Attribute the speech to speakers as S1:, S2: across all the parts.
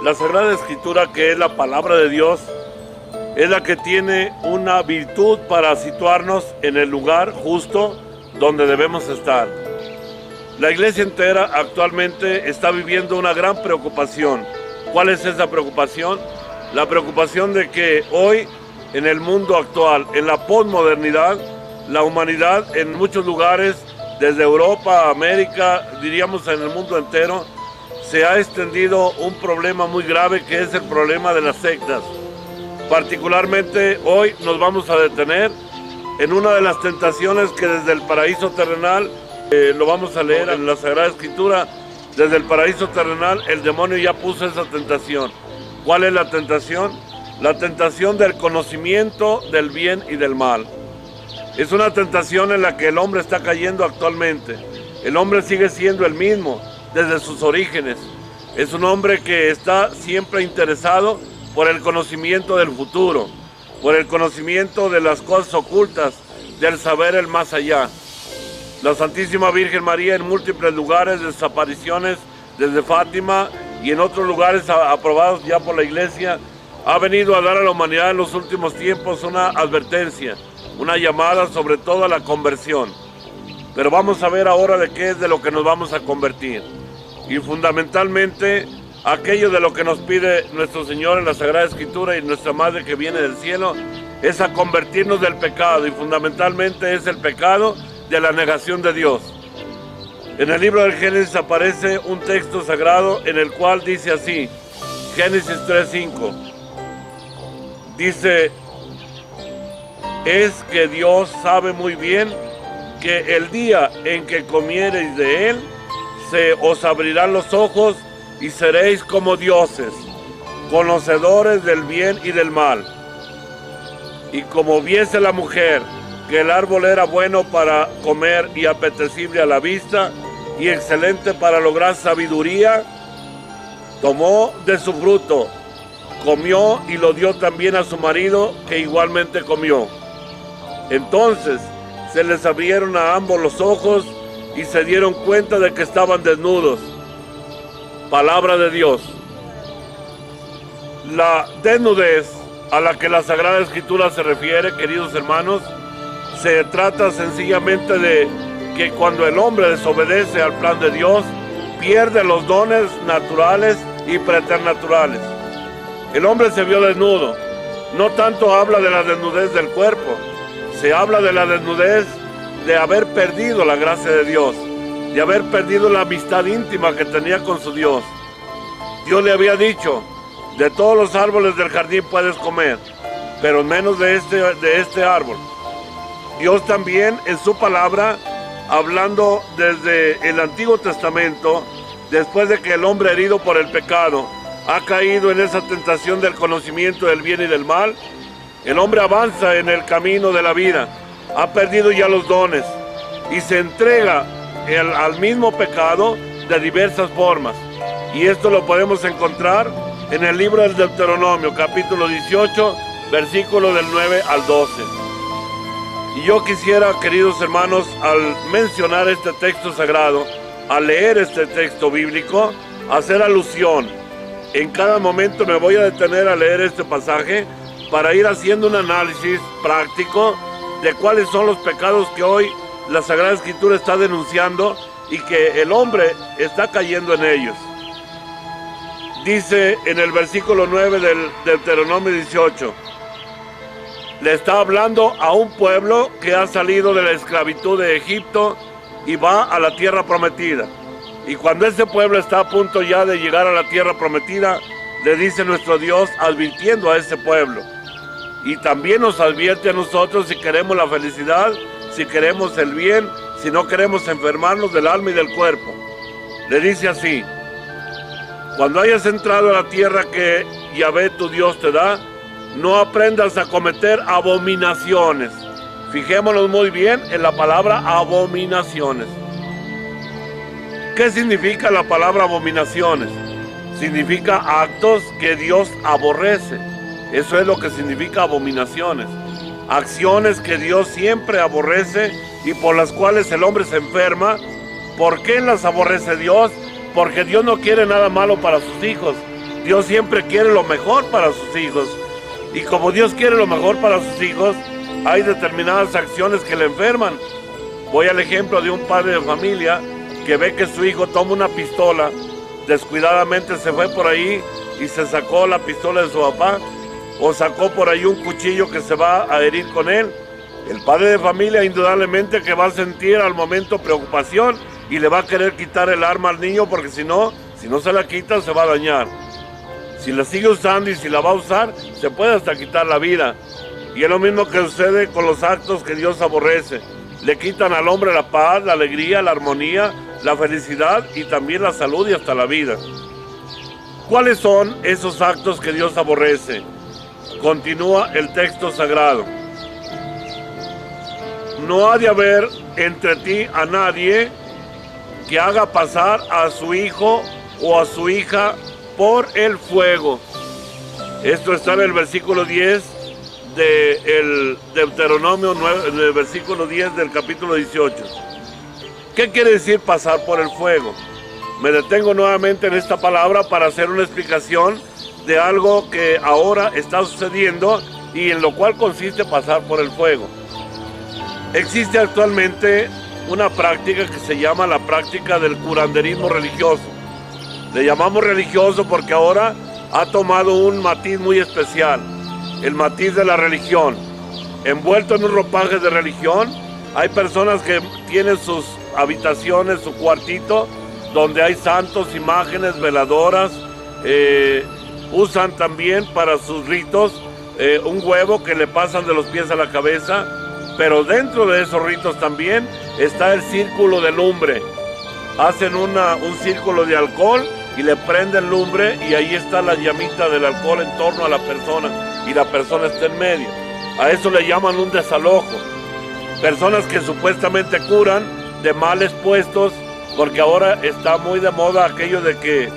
S1: La Sagrada Escritura, que es la palabra de Dios, es la que tiene una virtud para situarnos en el lugar justo donde debemos estar. La iglesia entera actualmente está viviendo una gran preocupación. ¿Cuál es esa preocupación? La preocupación de que hoy, en el mundo actual, en la posmodernidad, la humanidad en muchos lugares, desde Europa a América, diríamos en el mundo entero, se ha extendido un problema muy grave, que es el problema de las sectas. Particularmente hoy nos vamos a detener en una de las tentaciones que desde el paraíso terrenal, lo vamos a leer en la Sagrada Escritura, desde el paraíso terrenal el demonio ya puso esa tentación. ¿Cuál es la tentación? La tentación del conocimiento del bien y del mal. Es una tentación en la que el hombre está cayendo actualmente. El hombre sigue siendo el mismo desde sus orígenes. Es un hombre que está siempre interesado por el conocimiento del futuro, por el conocimiento de las cosas ocultas, del saber el más allá. La Santísima Virgen María, en múltiples lugares de sus apariciones, desde Fátima y en otros lugares aprobados ya por la Iglesia, ha venido a dar a la humanidad en los últimos tiempos una advertencia, una llamada sobre todo a la conversión. Pero vamos a ver ahora de qué es de lo que nos vamos a convertir. Y fundamentalmente, aquello de lo que nos pide nuestro Señor en la Sagrada Escritura y nuestra Madre que viene del cielo, es a convertirnos del pecado, y fundamentalmente es el pecado de la negación de Dios. En el libro del Génesis aparece un texto sagrado en el cual dice así, Génesis 3:5, dice, es que Dios sabe muy bien que el día en que comiereis de él, se os abrirán los ojos y seréis como dioses, conocedores del bien y del mal. Y como viese la mujer que el árbol era bueno para comer y apetecible a la vista y excelente para lograr sabiduría, tomó de su fruto, comió y lo dio también a su marido, que igualmente comió. Entonces se les abrieron a ambos los ojos y se dieron cuenta de que estaban desnudos. Palabra de Dios. La desnudez a la que la Sagrada Escritura se refiere, queridos hermanos, se trata sencillamente de que cuando el hombre desobedece al plan de Dios, pierde los dones naturales y preternaturales. El hombre se vio desnudo. No tanto habla de la desnudez del cuerpo, se habla de la desnudez de haber perdido la gracia de Dios, de haber perdido la amistad íntima que tenía con su Dios. Dios le había dicho, de todos los árboles del jardín puedes comer, pero menos de este árbol. Dios también en su palabra, hablando desde el Antiguo Testamento, después de que el hombre herido por el pecado ha caído en esa tentación del conocimiento del bien y del mal, el hombre avanza en el camino de la vida, ha perdido ya los dones y se entrega al mismo pecado de diversas formas. Y esto lo podemos encontrar en el libro del Deuteronomio, capítulo 18, versículo del 9 al 12. Y yo quisiera, queridos hermanos, al mencionar este texto sagrado, al leer este texto bíblico, hacer alusión. En cada momento me voy a detener a leer este pasaje para ir haciendo un análisis práctico de cuáles son los pecados que hoy la Sagrada Escritura está denunciando y que el hombre está cayendo en ellos. Dice en el versículo 9 del Deuteronomio 18, le está hablando a un pueblo que ha salido de la esclavitud de Egipto y va a la tierra prometida. Y cuando ese pueblo está a punto ya de llegar a la tierra prometida, le dice nuestro Dios advirtiendo a ese pueblo. Y también nos advierte a nosotros si queremos la felicidad, si queremos el bien, si no queremos enfermarnos del alma y del cuerpo. Le dice así, cuando hayas entrado a la tierra que Yahvé tu Dios te da, no aprendas a cometer abominaciones. Fijémonos muy bien en la palabra abominaciones. ¿Qué significa la palabra abominaciones? Significa actos que Dios aborrece. Eso es lo que significa abominaciones. Acciones que Dios siempre aborrece y por las cuales el hombre se enferma. ¿Por qué las aborrece Dios? Porque Dios no quiere nada malo para sus hijos. Dios siempre quiere lo mejor para sus hijos. Y como Dios quiere lo mejor para sus hijos, hay determinadas acciones que le enferman. Voy al ejemplo de un padre de familia que ve que su hijo toma una pistola, descuidadamente se fue por ahí y se sacó la pistola de su papá, o sacó por ahí un cuchillo que se va a herir con él. El padre de familia indudablemente que va a sentir al momento preocupación y le va a querer quitar el arma al niño, porque si no se la quita se va a dañar. Si la sigue usando y si la va a usar, se puede hasta quitar la vida. Y es lo mismo que sucede con los actos que Dios aborrece. Le quitan al hombre la paz, la alegría, la armonía, la felicidad y también la salud y hasta la vida. ¿Cuáles son esos actos que Dios aborrece? Continúa el texto sagrado. No ha de haber entre ti a nadie que haga pasar a su hijo o a su hija por el fuego. Esto está en el versículo 10 del Deuteronomio 9, en el versículo 10 del capítulo 18. ¿Qué quiere decir pasar por el fuego? Me detengo nuevamente en esta palabra para hacer una explicación de algo que ahora está sucediendo y en lo cual consiste pasar por el fuego. Existe actualmente una práctica que se llama la práctica del curanderismo religioso. Le llamamos religioso porque ahora ha tomado un matiz muy especial, el matiz de la religión. Envuelto en un ropaje de religión, hay personas que tienen sus habitaciones, su cuartito, donde hay santos, imágenes, veladoras. Usan también para sus ritos un huevo que le pasan de los pies a la cabeza, pero dentro de esos ritos también está el círculo de lumbre. Hacen un círculo de alcohol y le prenden lumbre y ahí está la llamita del alcohol en torno a la persona y la persona está en medio. A eso le llaman un desalojo. Personas que supuestamente curan de males puestos, porque ahora está muy de moda aquello de que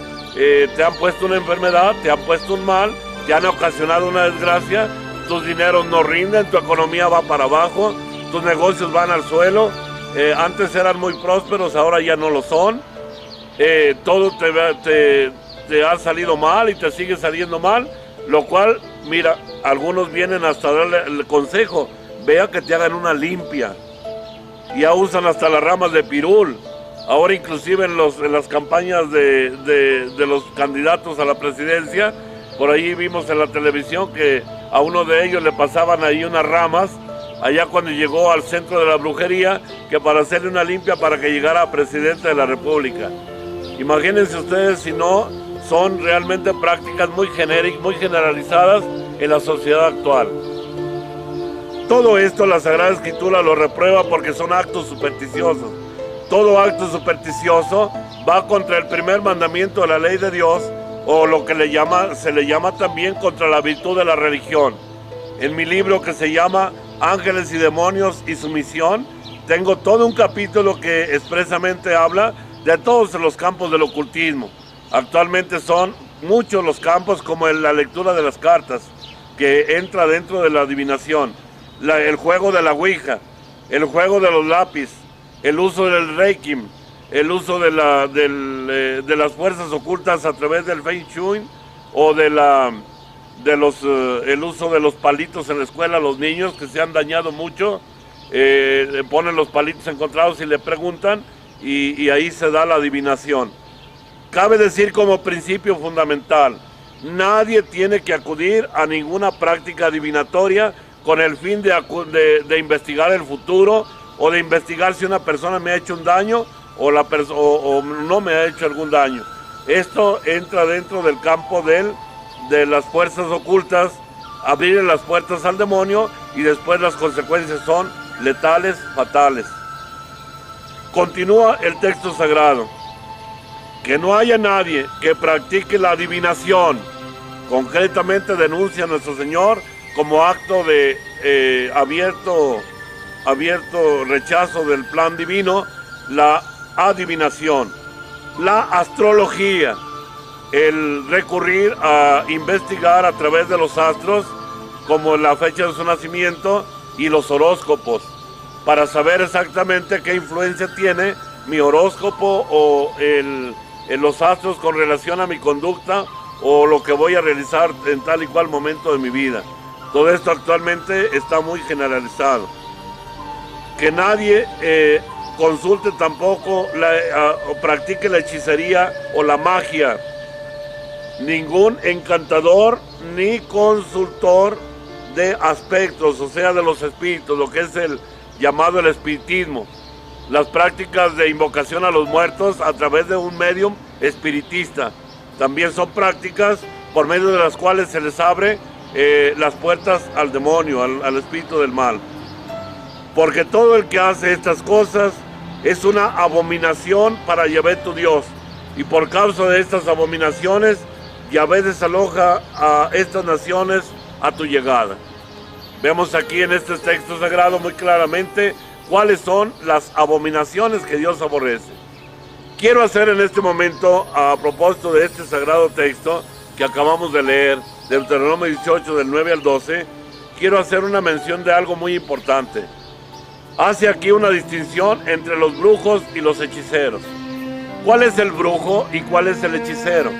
S1: te han puesto una enfermedad, te han puesto un mal, te han ocasionado una desgracia, tus dineros no rinden, tu economía va para abajo, tus negocios van al suelo. Antes eran muy prósperos, ahora ya no lo son. Todo te ha salido mal y te sigue saliendo mal, lo cual, mira, algunos vienen hasta darle el consejo, vea que te hagan una limpia. Ya usan hasta las ramas de pirul. Ahora inclusive en las campañas de los candidatos a la presidencia, por ahí vimos en la televisión que a uno de ellos le pasaban ahí unas ramas, allá cuando llegó al centro de la brujería, que para hacerle una limpia para que llegara a presidente de la República. Imagínense ustedes si no son realmente prácticas muy genéricas, muy generalizadas en la sociedad actual. Todo esto la Sagrada Escritura lo reprueba porque son actos supersticiosos. Todo acto supersticioso va contra el primer mandamiento de la ley de Dios, o lo que se le llama también contra la virtud de la religión. En mi libro que se llama Ángeles y Demonios y su misión, tengo todo un capítulo que expresamente habla de todos los campos del ocultismo. Actualmente son muchos los campos, como en la lectura de las cartas, que entra dentro de la adivinación, el juego de la ouija, el juego de los lápiz, el uso del reiki, el uso de las fuerzas ocultas a través del feng shui, o el uso de los palitos en la escuela a los niños que se han dañado mucho. Le ponen los palitos encontrados y le preguntan, y ahí se da la adivinación. Cabe decir como principio fundamental, nadie tiene que acudir a ninguna práctica adivinatoria con el fin de investigar el futuro, o de investigar si una persona me ha hecho un daño o no me ha hecho algún daño. Esto entra dentro del campo de las fuerzas ocultas, abrir las puertas al demonio, y después las consecuencias son letales, fatales. Continúa el texto sagrado. Que no haya nadie que practique la adivinación. Concretamente denuncia a nuestro Señor como acto de abierto rechazo del plan divino, la adivinación, la astrología, el recurrir a investigar a través de los astros, como la fecha de su nacimiento y los horóscopos, para saber exactamente qué influencia tiene mi horóscopo o los astros con relación a mi conducta o lo que voy a realizar en tal y cual momento de mi vida. Todo esto actualmente está muy generalizado. Que nadie consulte tampoco o practique la hechicería o la magia. Ningún encantador ni consultor de aspectos, o sea, de los espíritus, lo que es el llamado el espiritismo. Las prácticas de invocación a los muertos a través de un medium espiritista también son prácticas por medio de las cuales se les abre las puertas al demonio, al espíritu del mal. Porque todo el que hace estas cosas es una abominación para Yahvé tu Dios. Y por causa de estas abominaciones, Yahvé desaloja a estas naciones a tu llegada. Vemos aquí en este texto sagrado muy claramente cuáles son las abominaciones que Dios aborrece. Quiero hacer en este momento, a propósito de este sagrado texto que acabamos de leer, Deuteronomio 18, del 9 al 12, quiero hacer una mención de algo muy importante. Hace aquí una distinción entre los brujos y los hechiceros. ¿Cuál es el brujo y cuál es el hechicero?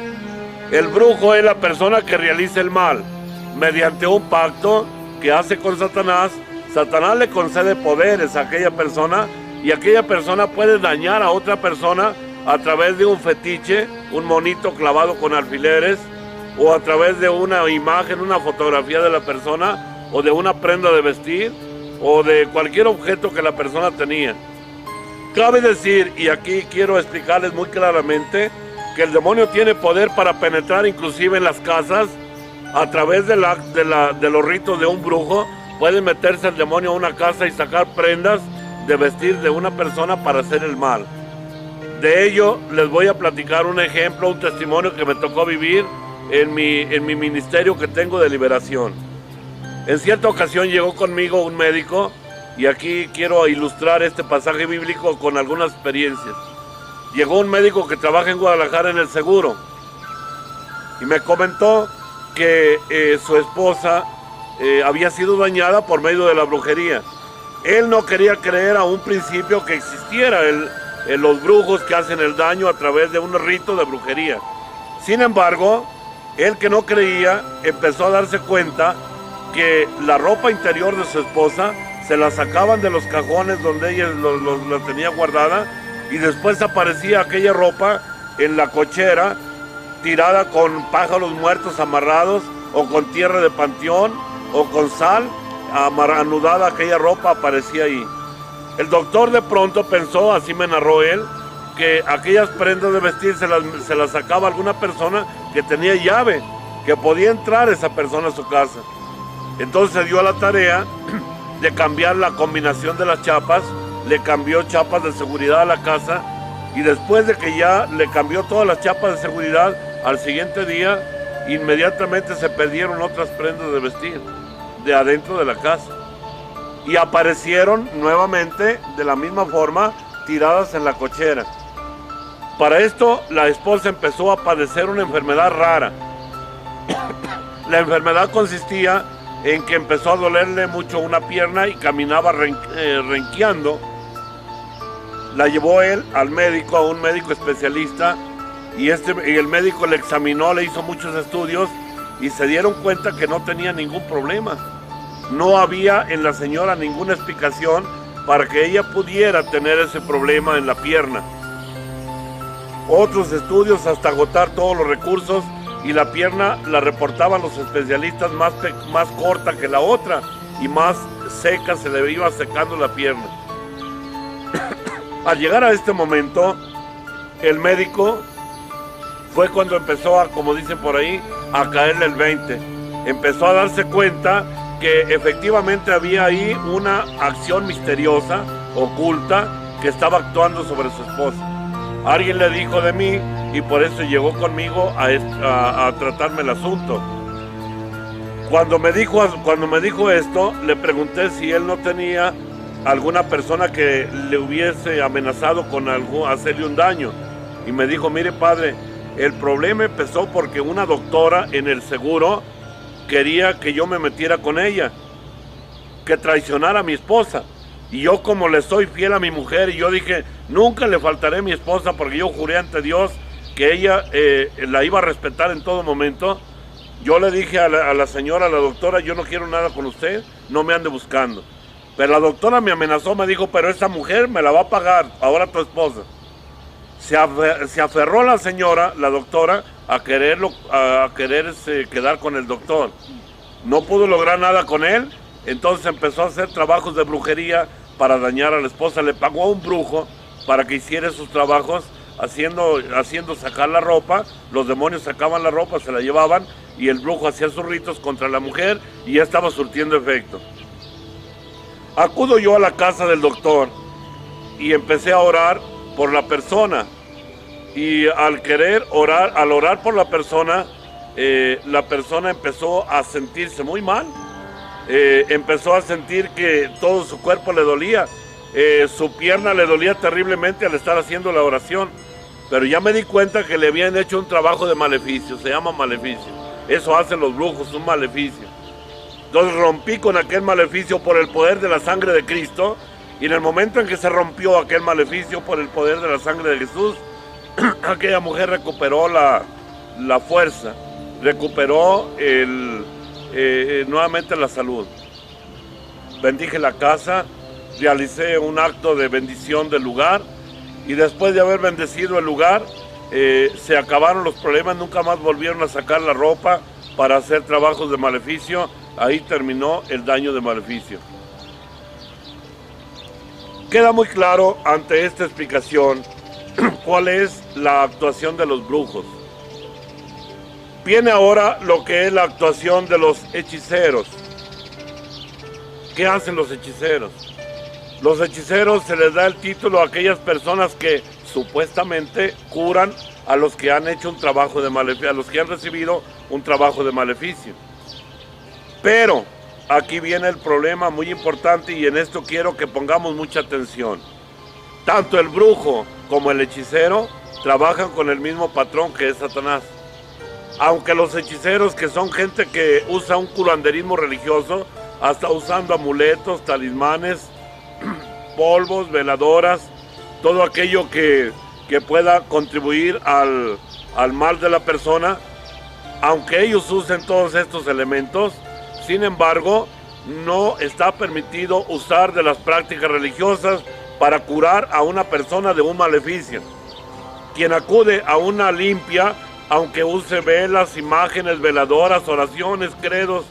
S1: El brujo es la persona que realiza el mal mediante un pacto que hace con Satanás. Satanás le concede poderes a aquella persona y aquella persona puede dañar a otra persona a través de un fetiche, un monito clavado con alfileres, o a través de una imagen, una fotografía de la persona, o de una prenda de vestir, o de cualquier objeto que la persona tenía. Cabe decir, y aquí quiero explicarles muy claramente, que el demonio tiene poder para penetrar inclusive en las casas. A través de los ritos de un brujo, puede meterse el demonio a una casa y sacar prendas de vestir de una persona para hacer el mal. De ello les voy a platicar un ejemplo, un testimonio que me tocó vivir en mi ministerio que tengo de liberación. En cierta ocasión llegó conmigo un médico, y aquí quiero ilustrar este pasaje bíblico con algunas experiencias. Llegó un médico que trabaja en Guadalajara en el seguro y me comentó que su esposa había sido dañada por medio de la brujería. Él no quería creer a un principio que existiera los brujos que hacen el daño a través de un rito de brujería. Sin embargo, él, que no creía, empezó a darse cuenta que la ropa interior de su esposa se la sacaban de los cajones donde ella la tenía guardada, y después aparecía aquella ropa en la cochera, tirada con pájaros muertos amarrados, o con tierra de panteón, o con sal, anudada aquella ropa aparecía ahí. El doctor de pronto pensó, así me narró él, que aquellas prendas de vestir se las sacaba alguna persona que tenía llave, que podía entrar esa persona a su casa. Entonces se dio a la tarea de cambiar la combinación de las chapas, le cambió chapas de seguridad a la casa, y después de que ya le cambió todas las chapas de seguridad, al siguiente día inmediatamente se perdieron otras prendas de vestir de adentro de la casa y aparecieron nuevamente de la misma forma tiradas en la cochera. Para esto la esposa empezó a padecer una enfermedad rara. La enfermedad consistía en que empezó a dolerle mucho una pierna y caminaba renqueando. La llevó él al médico, a un médico especialista, y el médico le examinó, le hizo muchos estudios y se dieron cuenta que no tenía ningún problema. No había en la señora ninguna explicación para que ella pudiera tener ese problema en la pierna. Otros estudios hasta agotar todos los recursos, y la pierna la reportaban los especialistas más corta que la otra y más seca, se le iba secando la pierna. Al llegar a este momento, el médico fue cuando empezó a, como dicen por ahí, a caerle el 20. Empezó a darse cuenta que efectivamente había ahí una acción misteriosa, oculta, que estaba actuando sobre su esposa. Alguien le dijo de mí y por eso llegó conmigo a tratarme el asunto. Cuando me dijo esto, le pregunté si él no tenía alguna persona que le hubiese amenazado con hacerle un daño. Y me dijo: mire, padre, el problema empezó porque una doctora en el seguro quería que yo me metiera con ella, que traicionara a mi esposa. Y yo, como le soy fiel a mi mujer, y yo dije: nunca le faltaré a mi esposa, porque yo juré ante Dios que ella la iba a respetar en todo momento, yo le dije a la señora, a la doctora, yo no quiero nada con usted, no me ande buscando. Pero la doctora me amenazó, me dijo, pero esa mujer me la va a pagar, ahora tu esposa. Se aferró la señora, la doctora, a quererse quedar con el doctor. No pudo lograr nada con él, entonces empezó a hacer trabajos de brujería para dañar a la esposa. Le pagó a un brujo para que hiciera sus trabajos, haciendo sacar la ropa. Los demonios sacaban la ropa, se la llevaban, y el brujo hacía sus ritos contra la mujer y ya estaba surtiendo efecto. Acudo yo a la casa del doctor y empecé a orar por la persona, y al orar por la persona empezó a sentirse muy mal. Empezó a sentir que todo su cuerpo le dolía, su pierna le dolía terriblemente al estar haciendo la oración, pero ya me di cuenta que le habían hecho un trabajo de maleficio, se llama maleficio, eso hacen los brujos, un maleficio. Entonces rompí con aquel maleficio por el poder de la sangre de Cristo, y en el momento en que se rompió aquel maleficio por el poder de la sangre de Jesús, aquella mujer recuperó la fuerza, recuperó nuevamente la salud. Bendije la casa, realicé un acto de bendición del lugar, y después de haber bendecido el lugar, se acabaron los problemas, nunca más volvieron a sacar la ropa para hacer trabajos de maleficio. Ahí terminó el daño de maleficio. Queda muy claro ante esta explicación cuál es la actuación de los brujos. Viene ahora lo que es la actuación de los hechiceros. ¿Qué hacen los hechiceros? Los hechiceros se les da el título a aquellas personas que supuestamente curan a los que han hecho un trabajo de maleficio, a los que han recibido un trabajo de maleficio. Pero aquí viene el problema muy importante, y en esto quiero que pongamos mucha atención. Tanto el brujo como el hechicero trabajan con el mismo patrón, que es Satanás. Aunque los hechiceros, que son gente que usa un curanderismo religioso, hasta usando amuletos, talismanes, polvos, veladoras, todo aquello que pueda contribuir al mal de la persona, aunque ellos usen todos estos elementos, sin embargo, no está permitido usar de las prácticas religiosas para curar a una persona de un maleficio. Quien acude a una limpia, aunque use velas, imágenes, veladoras, oraciones, credos,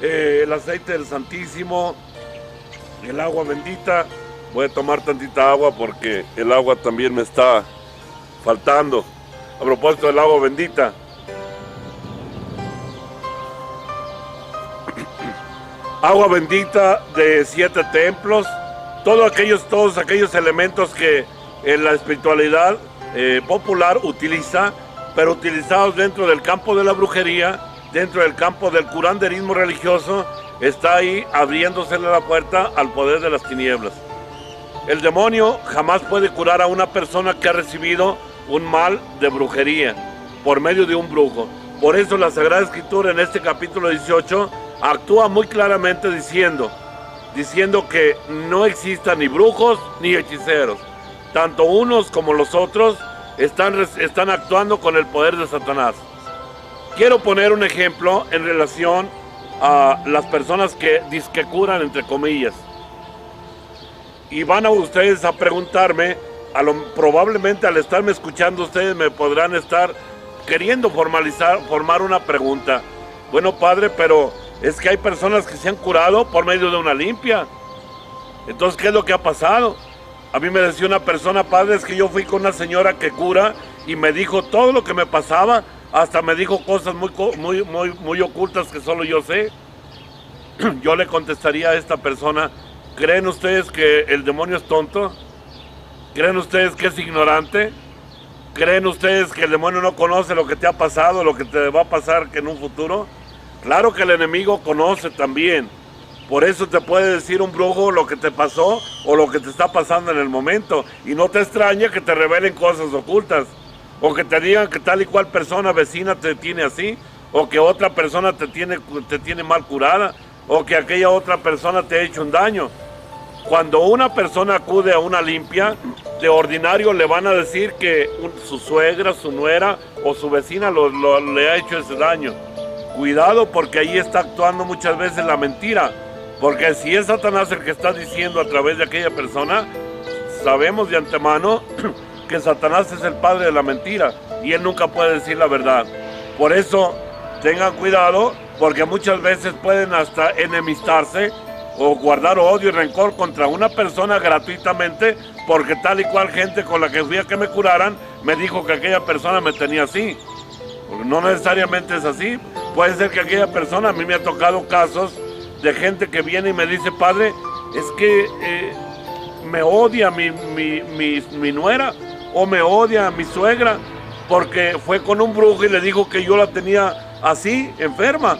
S1: el aceite del Santísimo, el agua bendita. Voy a tomar tantita agua porque el agua también me está faltando. A propósito del agua bendita, agua bendita de 7 templos, todos aquellos elementos que en la espiritualidad popular utiliza, pero utilizados dentro del campo de la brujería, dentro del campo del curanderismo religioso, está ahí abriéndosele la puerta al poder de las tinieblas. El demonio jamás puede curar a una persona que ha recibido un mal de brujería por medio de un brujo. Por eso la Sagrada Escritura en este capítulo 18 actúa muy claramente diciendo que no existan ni brujos ni hechiceros. Tanto unos como los otros están actuando con el poder de Satanás. Quiero poner un ejemplo en relación a las personas que dizque curan, entre comillas. Y van a ustedes a preguntarme, probablemente al estarme escuchando ustedes me podrán estar queriendo formar una pregunta. Bueno, padre, pero es que hay personas que se han curado por medio de una limpia. Entonces, ¿qué es lo que ha pasado? A mí me decía una persona, padre, es que yo fui con una señora que cura y me dijo todo lo que me pasaba, hasta me dijo cosas muy ocultas que solo yo sé. Yo le contestaría a esta persona, ¿creen ustedes que el demonio es tonto? ¿Creen ustedes que es ignorante? ¿Creen ustedes que el demonio no conoce lo que te ha pasado, lo que te va a pasar en un futuro? Claro que el enemigo conoce también. Por eso te puede decir un brujo lo que te pasó o lo que te está pasando en el momento. Y no te extraña que te revelen cosas ocultas. O que te digan que tal y cual persona vecina te tiene así. O que otra persona te tiene mal curada. O que aquella otra persona te ha hecho un daño. Cuando una persona acude a una limpia, de ordinario le van a decir que su suegra, su nuera o su vecina le ha hecho ese daño. Cuidado, porque ahí está actuando muchas veces la mentira. Porque si es Satanás el que está diciendo a través de aquella persona, sabemos de antemano que Satanás es el padre de la mentira y él nunca puede decir la verdad. Por eso tengan cuidado, porque muchas veces pueden hasta enemistarse o guardar odio y rencor contra una persona gratuitamente, porque tal y cual gente con la que fui a que me curaran me dijo que aquella persona me tenía así. No necesariamente es así. Puede ser que aquella persona, a mí me ha tocado casos de gente que viene y me dice: padre, es que me odia mi nuera, o me odia mi suegra, porque fue con un brujo y le dijo que yo la tenía así, enferma.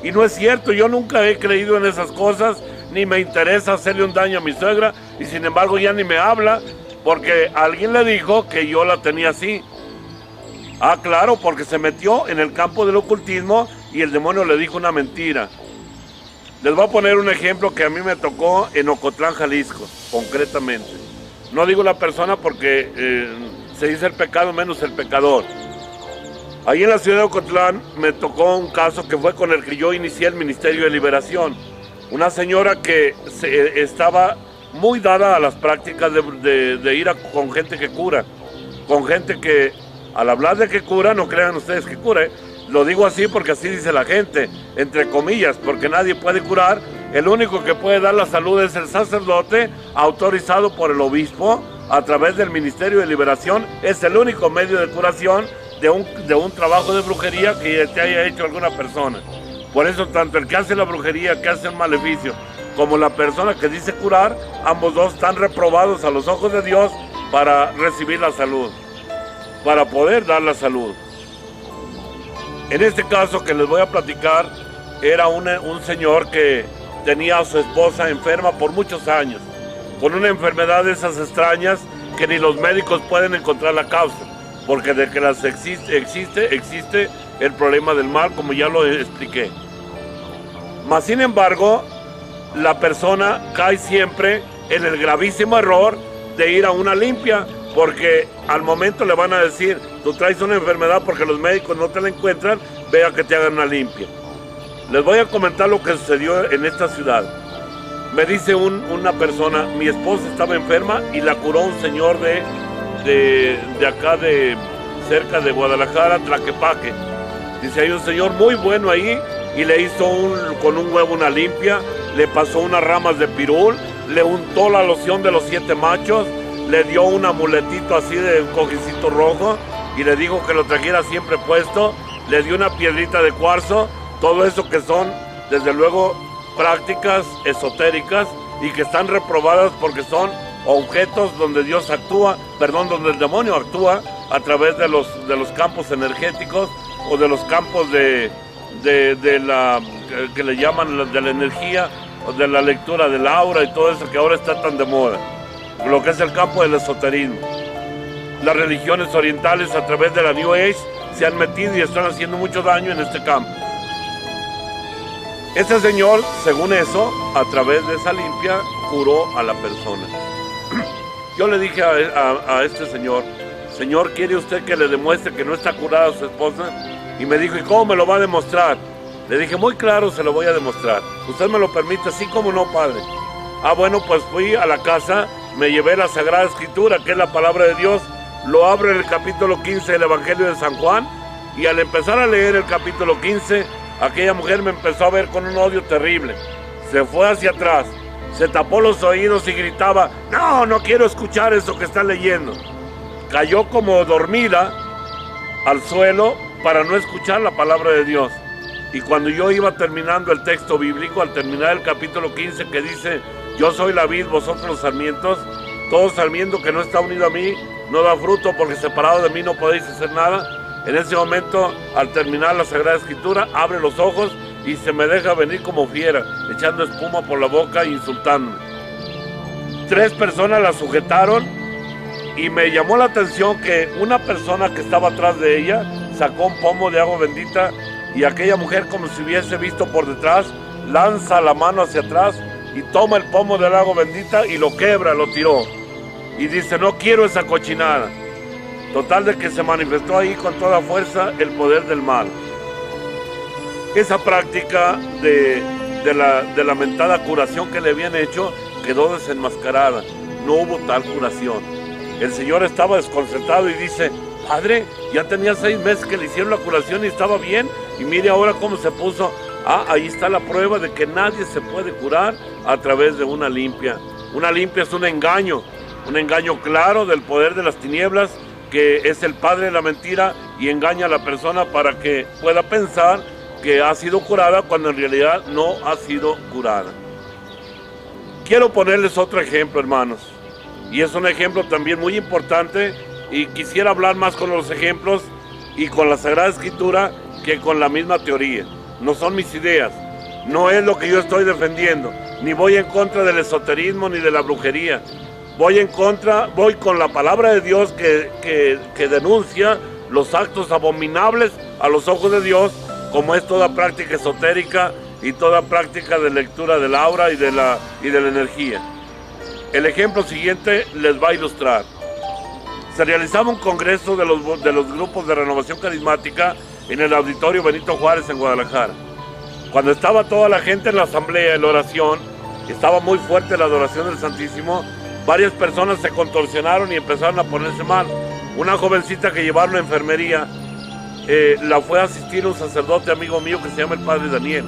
S1: Y no es cierto, yo nunca he creído en esas cosas, ni me interesa hacerle un daño a mi suegra, y sin embargo ya ni me habla, porque alguien le dijo que yo la tenía así. Ah, claro, porque se metió en el campo del ocultismo y el demonio le dijo una mentira. Les voy a poner un ejemplo que a mí me tocó en Ocotlán, Jalisco, concretamente. No digo la persona porque se dice el pecado menos el pecador. Ahí en la ciudad de Ocotlán me tocó un caso que fue con el que yo inicié el Ministerio de Liberación. Una señora que estaba muy dada a las prácticas de ir con gente que cura, con gente que al hablar de que cura, no crean ustedes que cura, Lo digo así porque así dice la gente, entre comillas, porque nadie puede curar. El único que puede dar la salud es el sacerdote autorizado por el obispo a través del Ministerio de Liberación. Es el único medio de curación de un trabajo de brujería que te haya hecho alguna persona. Por eso tanto el que hace la brujería, que hace el maleficio, como la persona que dice curar, ambos dos están reprobados a los ojos de Dios para recibir la salud, para poder dar la salud. En este caso que les voy a platicar, era un señor que tenía a su esposa enferma por muchos años, con una enfermedad de esas extrañas que ni los médicos pueden encontrar la causa, porque de que las existe el problema del mal, como ya lo expliqué. Mas sin embargo, la persona cae siempre en el gravísimo error de ir a una limpia, porque al momento le van a decir, tú traes una enfermedad porque los médicos no te la encuentran, vea que te hagan una limpia. Les voy a comentar lo que sucedió en esta ciudad. Me dice una persona, mi esposa estaba enferma y la curó un señor de acá, cerca de Guadalajara, Tlaquepaque. Dice, hay un señor muy bueno ahí y le hizo con un huevo una limpia, le pasó unas ramas de pirul, le untó la loción de los 7 machos, le dio un amuletito así de un cojicito rojo y le dijo que lo trajera siempre puesto, le dio una piedrita de cuarzo, todo eso que son, desde luego, prácticas esotéricas y que están reprobadas porque son objetos donde Dios actúa, donde el demonio actúa a través de los campos energéticos o de los campos de la que le llaman de la energía o de la lectura del aura y todo eso que ahora está tan de moda, lo que es el campo del esoterismo. Las religiones orientales a través de la New Age se han metido y están haciendo mucho daño en este campo. Este señor, según eso, a través de esa limpia, curó a la persona. Yo le dije a este señor, Señor, ¿quiere usted que le demuestre que no está curada su esposa? Y me dijo, ¿y cómo me lo va a demostrar? Le dije, muy claro, se lo voy a demostrar. ¿Usted me lo permite? Sí, ¿cómo no, padre? Ah, bueno, pues fui a la casa, me llevé la Sagrada Escritura, que es la palabra de Dios, lo abro en el capítulo 15 del Evangelio de San Juan, y al empezar a leer el capítulo 15, aquella mujer me empezó a ver con un odio terrible. Se fue hacia atrás, se tapó los oídos y gritaba, no quiero escuchar eso que está leyendo. Cayó como dormida al suelo para no escuchar la palabra de Dios. Y cuando yo iba terminando el texto bíblico, al terminar el capítulo 15 que dice, yo soy la vid, vosotros los sarmientos, todo sarmiento que no está unido a mí no da fruto, porque separado de mí no podéis hacer nada. En ese momento, al terminar la Sagrada Escritura, abre los ojos y se me deja venir como fiera, echando espuma por la boca e insultándome. 3 personas la sujetaron y me llamó la atención que una persona que estaba atrás de ella sacó un pomo de agua bendita y aquella mujer, como si hubiese visto por detrás, lanza la mano hacia atrás y toma el pomo del agua bendita y lo quebra, lo tiró. Y dice, no quiero esa cochinada. Total de que se manifestó ahí con toda fuerza el poder del mal. Esa práctica de la mentada curación que le habían hecho quedó desenmascarada. No hubo tal curación. El Señor estaba desconcertado y dice: Padre, ya tenía 6 meses que le hicieron la curación y estaba bien, y mire ahora cómo se puso. Ahí está la prueba de que nadie se puede curar a través de una limpia. Una limpia es un engaño claro del poder de las tinieblas, que es el padre de la mentira y engaña a la persona para que pueda pensar que ha sido curada cuando en realidad no ha sido curada. Quiero ponerles otro ejemplo, hermanos, y es un ejemplo también muy importante, y quisiera hablar más con los ejemplos y con la Sagrada Escritura que con la misma teoría. No son mis ideas, no es lo que yo estoy defendiendo, ni voy en contra del esoterismo ni de la brujería. Voy con la palabra de Dios que denuncia los actos abominables a los ojos de Dios, como es toda práctica esotérica y toda práctica de lectura del aura y de la energía. El ejemplo siguiente les va a ilustrar. Se realizaba un congreso de los grupos de renovación carismática en el Auditorio Benito Juárez en Guadalajara. Cuando estaba toda la gente en la asamblea, en la oración, estaba muy fuerte la adoración del Santísimo, varias personas se contorsionaron y empezaron a ponerse mal. Una jovencita que llevaron a enfermería, la fue a asistir un sacerdote amigo mío que se llama el Padre Daniel.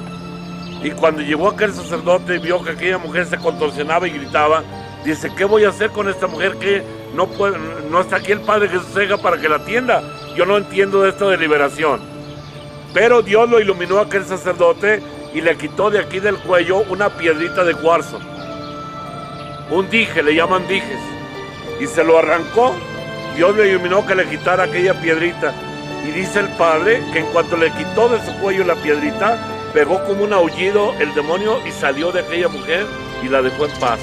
S1: Y cuando llegó aquel sacerdote y vio que aquella mujer se contorsionaba y gritaba, dice: ¿qué voy a hacer con esta mujer que no está aquí el Padre Jesús Ega para que la atienda? Yo no entiendo de esto de liberación. Pero Dios lo iluminó a aquel sacerdote y le quitó de aquí del cuello una piedrita de cuarzo. Un dije, le llaman dijes. Y se lo arrancó. Dios le iluminó que le quitara aquella piedrita. Y dice el Padre que en cuanto le quitó de su cuello la piedrita, pegó como un aullido el demonio y salió de aquella mujer y la dejó en paz.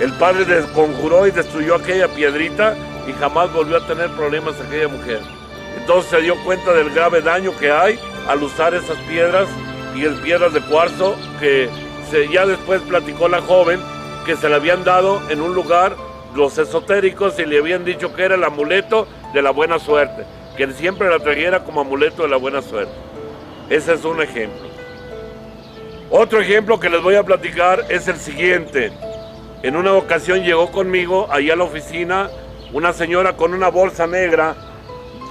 S1: El Padre desconjuró y destruyó aquella piedrita y jamás volvió a tener problemas aquella mujer. Entonces se dio cuenta del grave daño que hay al usar esas piedras, y es piedras de cuarzo que ya después platicó la joven que se le habían dado en un lugar los esotéricos y le habían dicho que era el amuleto de la buena suerte, que siempre la trajera como amuleto de la buena suerte. Ese es un ejemplo. Otro ejemplo que les voy a platicar es el siguiente. En una ocasión llegó conmigo allá a la oficina una señora con una bolsa negra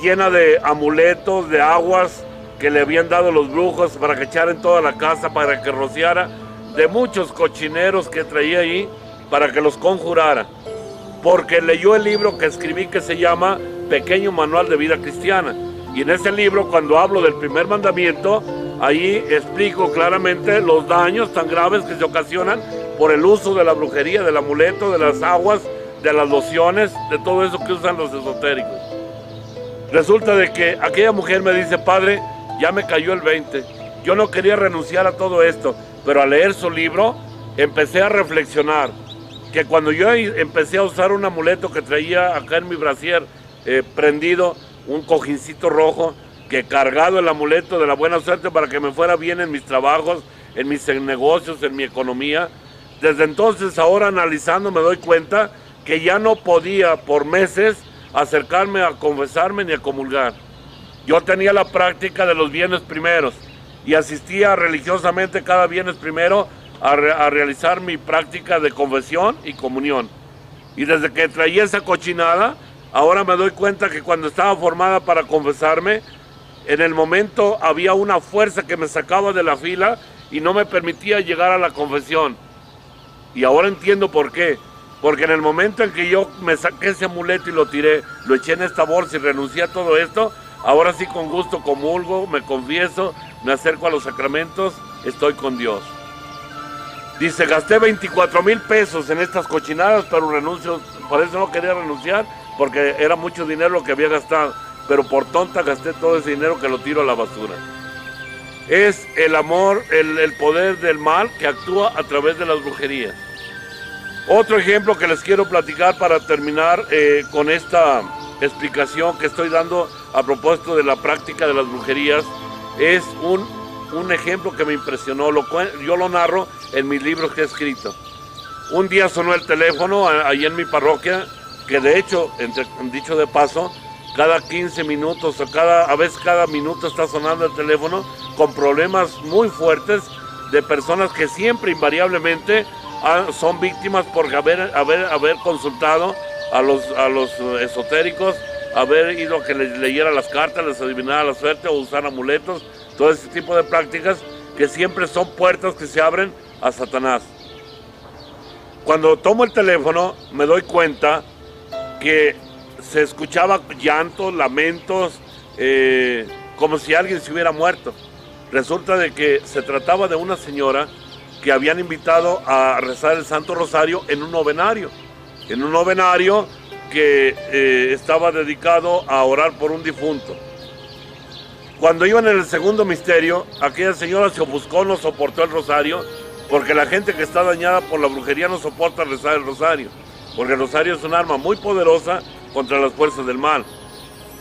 S1: llena de amuletos, de aguas que le habían dado los brujos para que echara en toda la casa, para que rociara, de muchos cochineros que traía ahí para que los conjurara, porque leyó el libro que escribí que se llama Pequeño Manual de Vida Cristiana, y en ese libro, cuando hablo del primer mandamiento, ahí explico claramente los daños tan graves que se ocasionan por el uso de la brujería, del amuleto, de las aguas, de las lociones, de todo eso que usan los esotéricos. Resulta de que aquella mujer me dice: Padre, ya me cayó el 20, yo no quería renunciar a todo esto, pero al leer su libro empecé a reflexionar que cuando yo empecé a usar un amuleto que traía acá en mi brasier prendido, un cojincito rojo, que cargado el amuleto de la buena suerte para que me fuera bien en mis trabajos, en mis negocios, en mi economía. Desde entonces, ahora analizando, me doy cuenta que ya no podía por meses acercarme a confesarme ni a comulgar. Yo tenía la práctica de los viernes primeros y asistía religiosamente cada viernes primero a realizar mi práctica de confesión y comunión. Y desde que traía esa cochinada, ahora me doy cuenta que cuando estaba formada para confesarme, en el momento había una fuerza que me sacaba de la fila y no me permitía llegar a la confesión. Y ahora entiendo por qué. Porque en el momento en que yo me saqué ese amuleto y lo tiré, lo eché en esta bolsa y renuncié a todo esto, ahora sí con gusto comulgo, me confieso, me acerco a los sacramentos, estoy con Dios. Dice: gasté 24,000 pesos en estas cochinadas, pero renuncio, por eso no quería renunciar, porque era mucho dinero lo que había gastado, pero por tonta gasté todo ese dinero que lo tiro a la basura. Es el amor, el poder del mal que actúa a través de las brujerías. Otro ejemplo que les quiero platicar para terminar con esta explicación que estoy dando a propósito de la práctica de las brujerías es un ejemplo que me impresionó. Yo lo narro en mis libros que he escrito. Un día sonó el teléfono ahí en mi parroquia, que de hecho, dicho de paso, cada 15 minutos o a veces cada minuto está sonando el teléfono con problemas muy fuertes de personas que siempre invariablemente son víctimas por haber consultado a los esotéricos, haber ido a que les leyera las cartas, les adivinara la suerte o usar amuletos, todo ese tipo de prácticas que siempre son puertas que se abren a Satanás. Cuando tomo el teléfono me doy cuenta que se escuchaba llantos, lamentos, como si alguien se hubiera muerto. Resulta de que se trataba de una señora que habían invitado a rezar el Santo Rosario en un novenario que estaba dedicado a orar por un difunto. Cuando iban en el segundo misterio, aquella señora se ofuscó, no soportó el rosario, porque la gente que está dañada por la brujería no soporta rezar el rosario, porque el rosario es un arma muy poderosa contra las fuerzas del mal.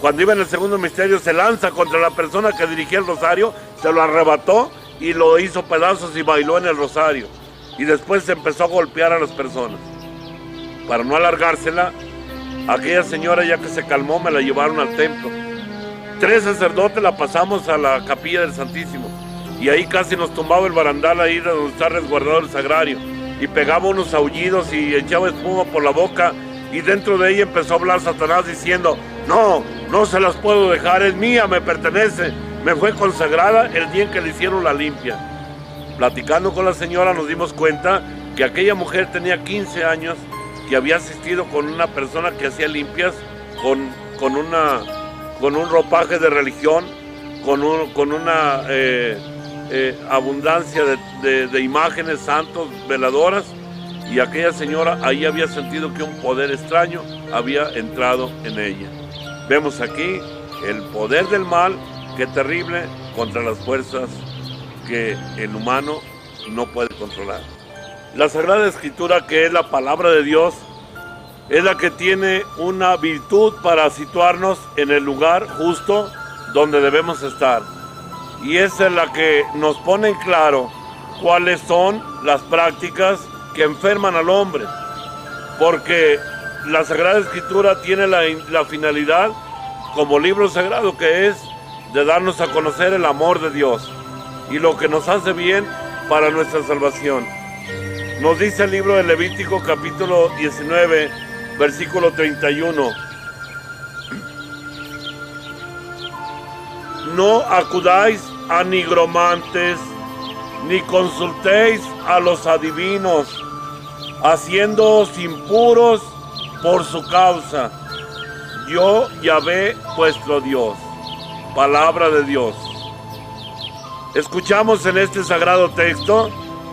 S1: Cuando iba en el segundo misterio, se lanza contra la persona que dirigía el rosario, se lo arrebató y lo hizo pedazos y bailó en el rosario. Y después se empezó a golpear a las personas. Para no alargársela, aquella señora, ya que se calmó, me la llevaron al templo. 3 sacerdotes la pasamos a la capilla del Santísimo. Y ahí casi nos tumbaba el barandal ahí de donde está resguardado el sagrario. Y pegaba unos aullidos y echaba espuma por la boca. Y dentro de ella empezó a hablar Satanás diciendo: no se las puedo dejar, es mía, me pertenece. Me fue consagrada el día en que le hicieron la limpia. Platicando con la señora nos dimos cuenta que aquella mujer tenía 15 años, que había asistido con una persona que hacía limpias, con un ropaje de religión, con una abundancia de imágenes santos, veladoras, y aquella señora ahí había sentido que un poder extraño había entrado en ella. Vemos aquí el poder del mal, qué terrible, contra las fuerzas que el humano no puede controlar. La Sagrada Escritura, que es la palabra de Dios, es la que tiene una virtud para situarnos en el lugar justo donde debemos estar. Y esa es la que nos pone en claro cuáles son las prácticas que enferman al hombre. Porque la Sagrada Escritura tiene la finalidad, como libro sagrado que es, de darnos a conocer el amor de Dios y lo que nos hace bien para nuestra salvación. Nos dice el libro de Levítico capítulo 19, versículo 31. No acudáis a nigromantes, ni consultéis a los adivinos, haciéndoos impuros por su causa. Yo, Yahvé, vuestro Dios. Palabra de Dios. Escuchamos en este sagrado texto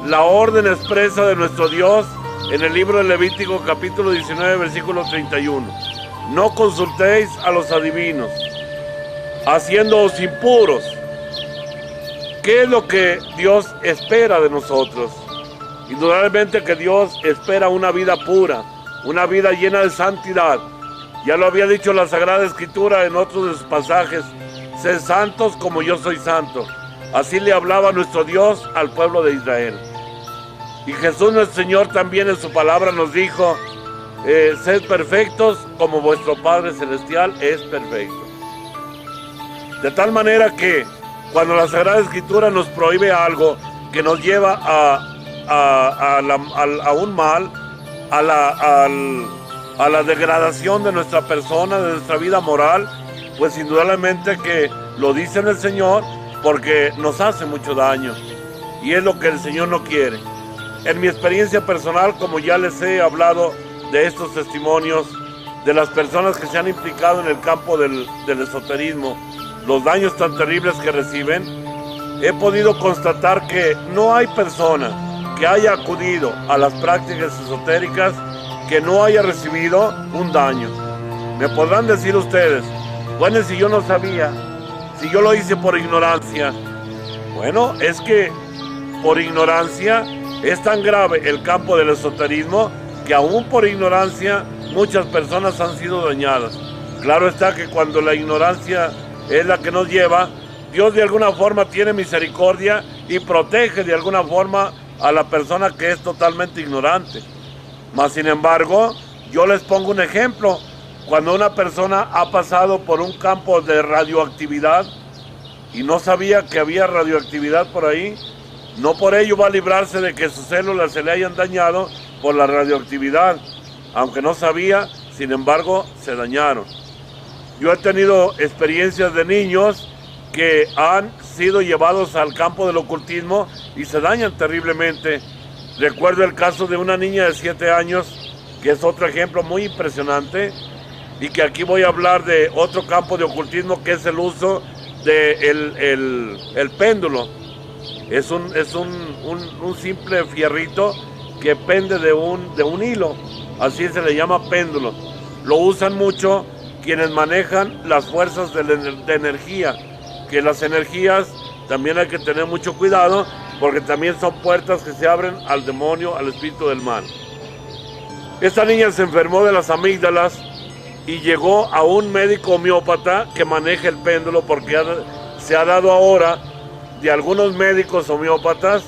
S1: la orden expresa de nuestro Dios en el libro de Levítico capítulo 19, versículo 31. No consultéis a los adivinos, haciéndoos impuros. ¿Qué es lo que Dios espera de nosotros? Indudablemente que Dios espera una vida pura, una vida llena de santidad. Ya lo había dicho la Sagrada Escritura en otros de sus pasajes: sed santos como yo soy santo. Así le hablaba nuestro Dios al pueblo de Israel. Y Jesús nuestro Señor también en su palabra nos dijo: sed perfectos como vuestro Padre Celestial es perfecto. De tal manera que cuando la Sagrada Escritura nos prohíbe algo que nos lleva a un mal, a la degradación de nuestra persona, de nuestra vida moral, pues indudablemente que lo dice el Señor, porque nos hace mucho daño y es lo que el Señor no quiere. En mi experiencia personal, como ya les he hablado de estos testimonios de las personas que se han implicado en el campo del esoterismo, los daños tan terribles que reciben, he podido constatar que no hay persona que haya acudido a las prácticas esotéricas que no haya recibido un daño. Me podrán decir ustedes: bueno, si yo no sabía, si yo lo hice por ignorancia. Bueno, es que por ignorancia es tan grave el campo del esoterismo que aún por ignorancia muchas personas han sido dañadas. Claro está que cuando la ignorancia es la que nos lleva, Dios de alguna forma tiene misericordia y protege de alguna forma a la persona que es totalmente ignorante. Mas sin embargo, yo les pongo un ejemplo. Cuando una persona ha pasado por un campo de radioactividad y no sabía que había radioactividad por ahí, no por ello va a librarse de que sus células se le hayan dañado por la radioactividad. Aunque no sabía, sin embargo, se dañaron. Yo he tenido experiencias de niños que han sido llevados al campo del ocultismo y se dañan terriblemente. Recuerdo el caso de una niña de 7 años, que es otro ejemplo muy impresionante, y que aquí voy a hablar de otro campo de ocultismo, que es el uso del el péndulo. Es un simple fierrito que pende de un hilo, así se le llama péndulo. Lo usan mucho quienes manejan las fuerzas de energía, que las energías también hay que tener mucho cuidado, porque también son puertas que se abren al demonio, al espíritu del mal. Esta niña se enfermó de las amígdalas y llegó a un médico homeópata que maneja el péndulo, porque se ha dado ahora de algunos médicos homeópatas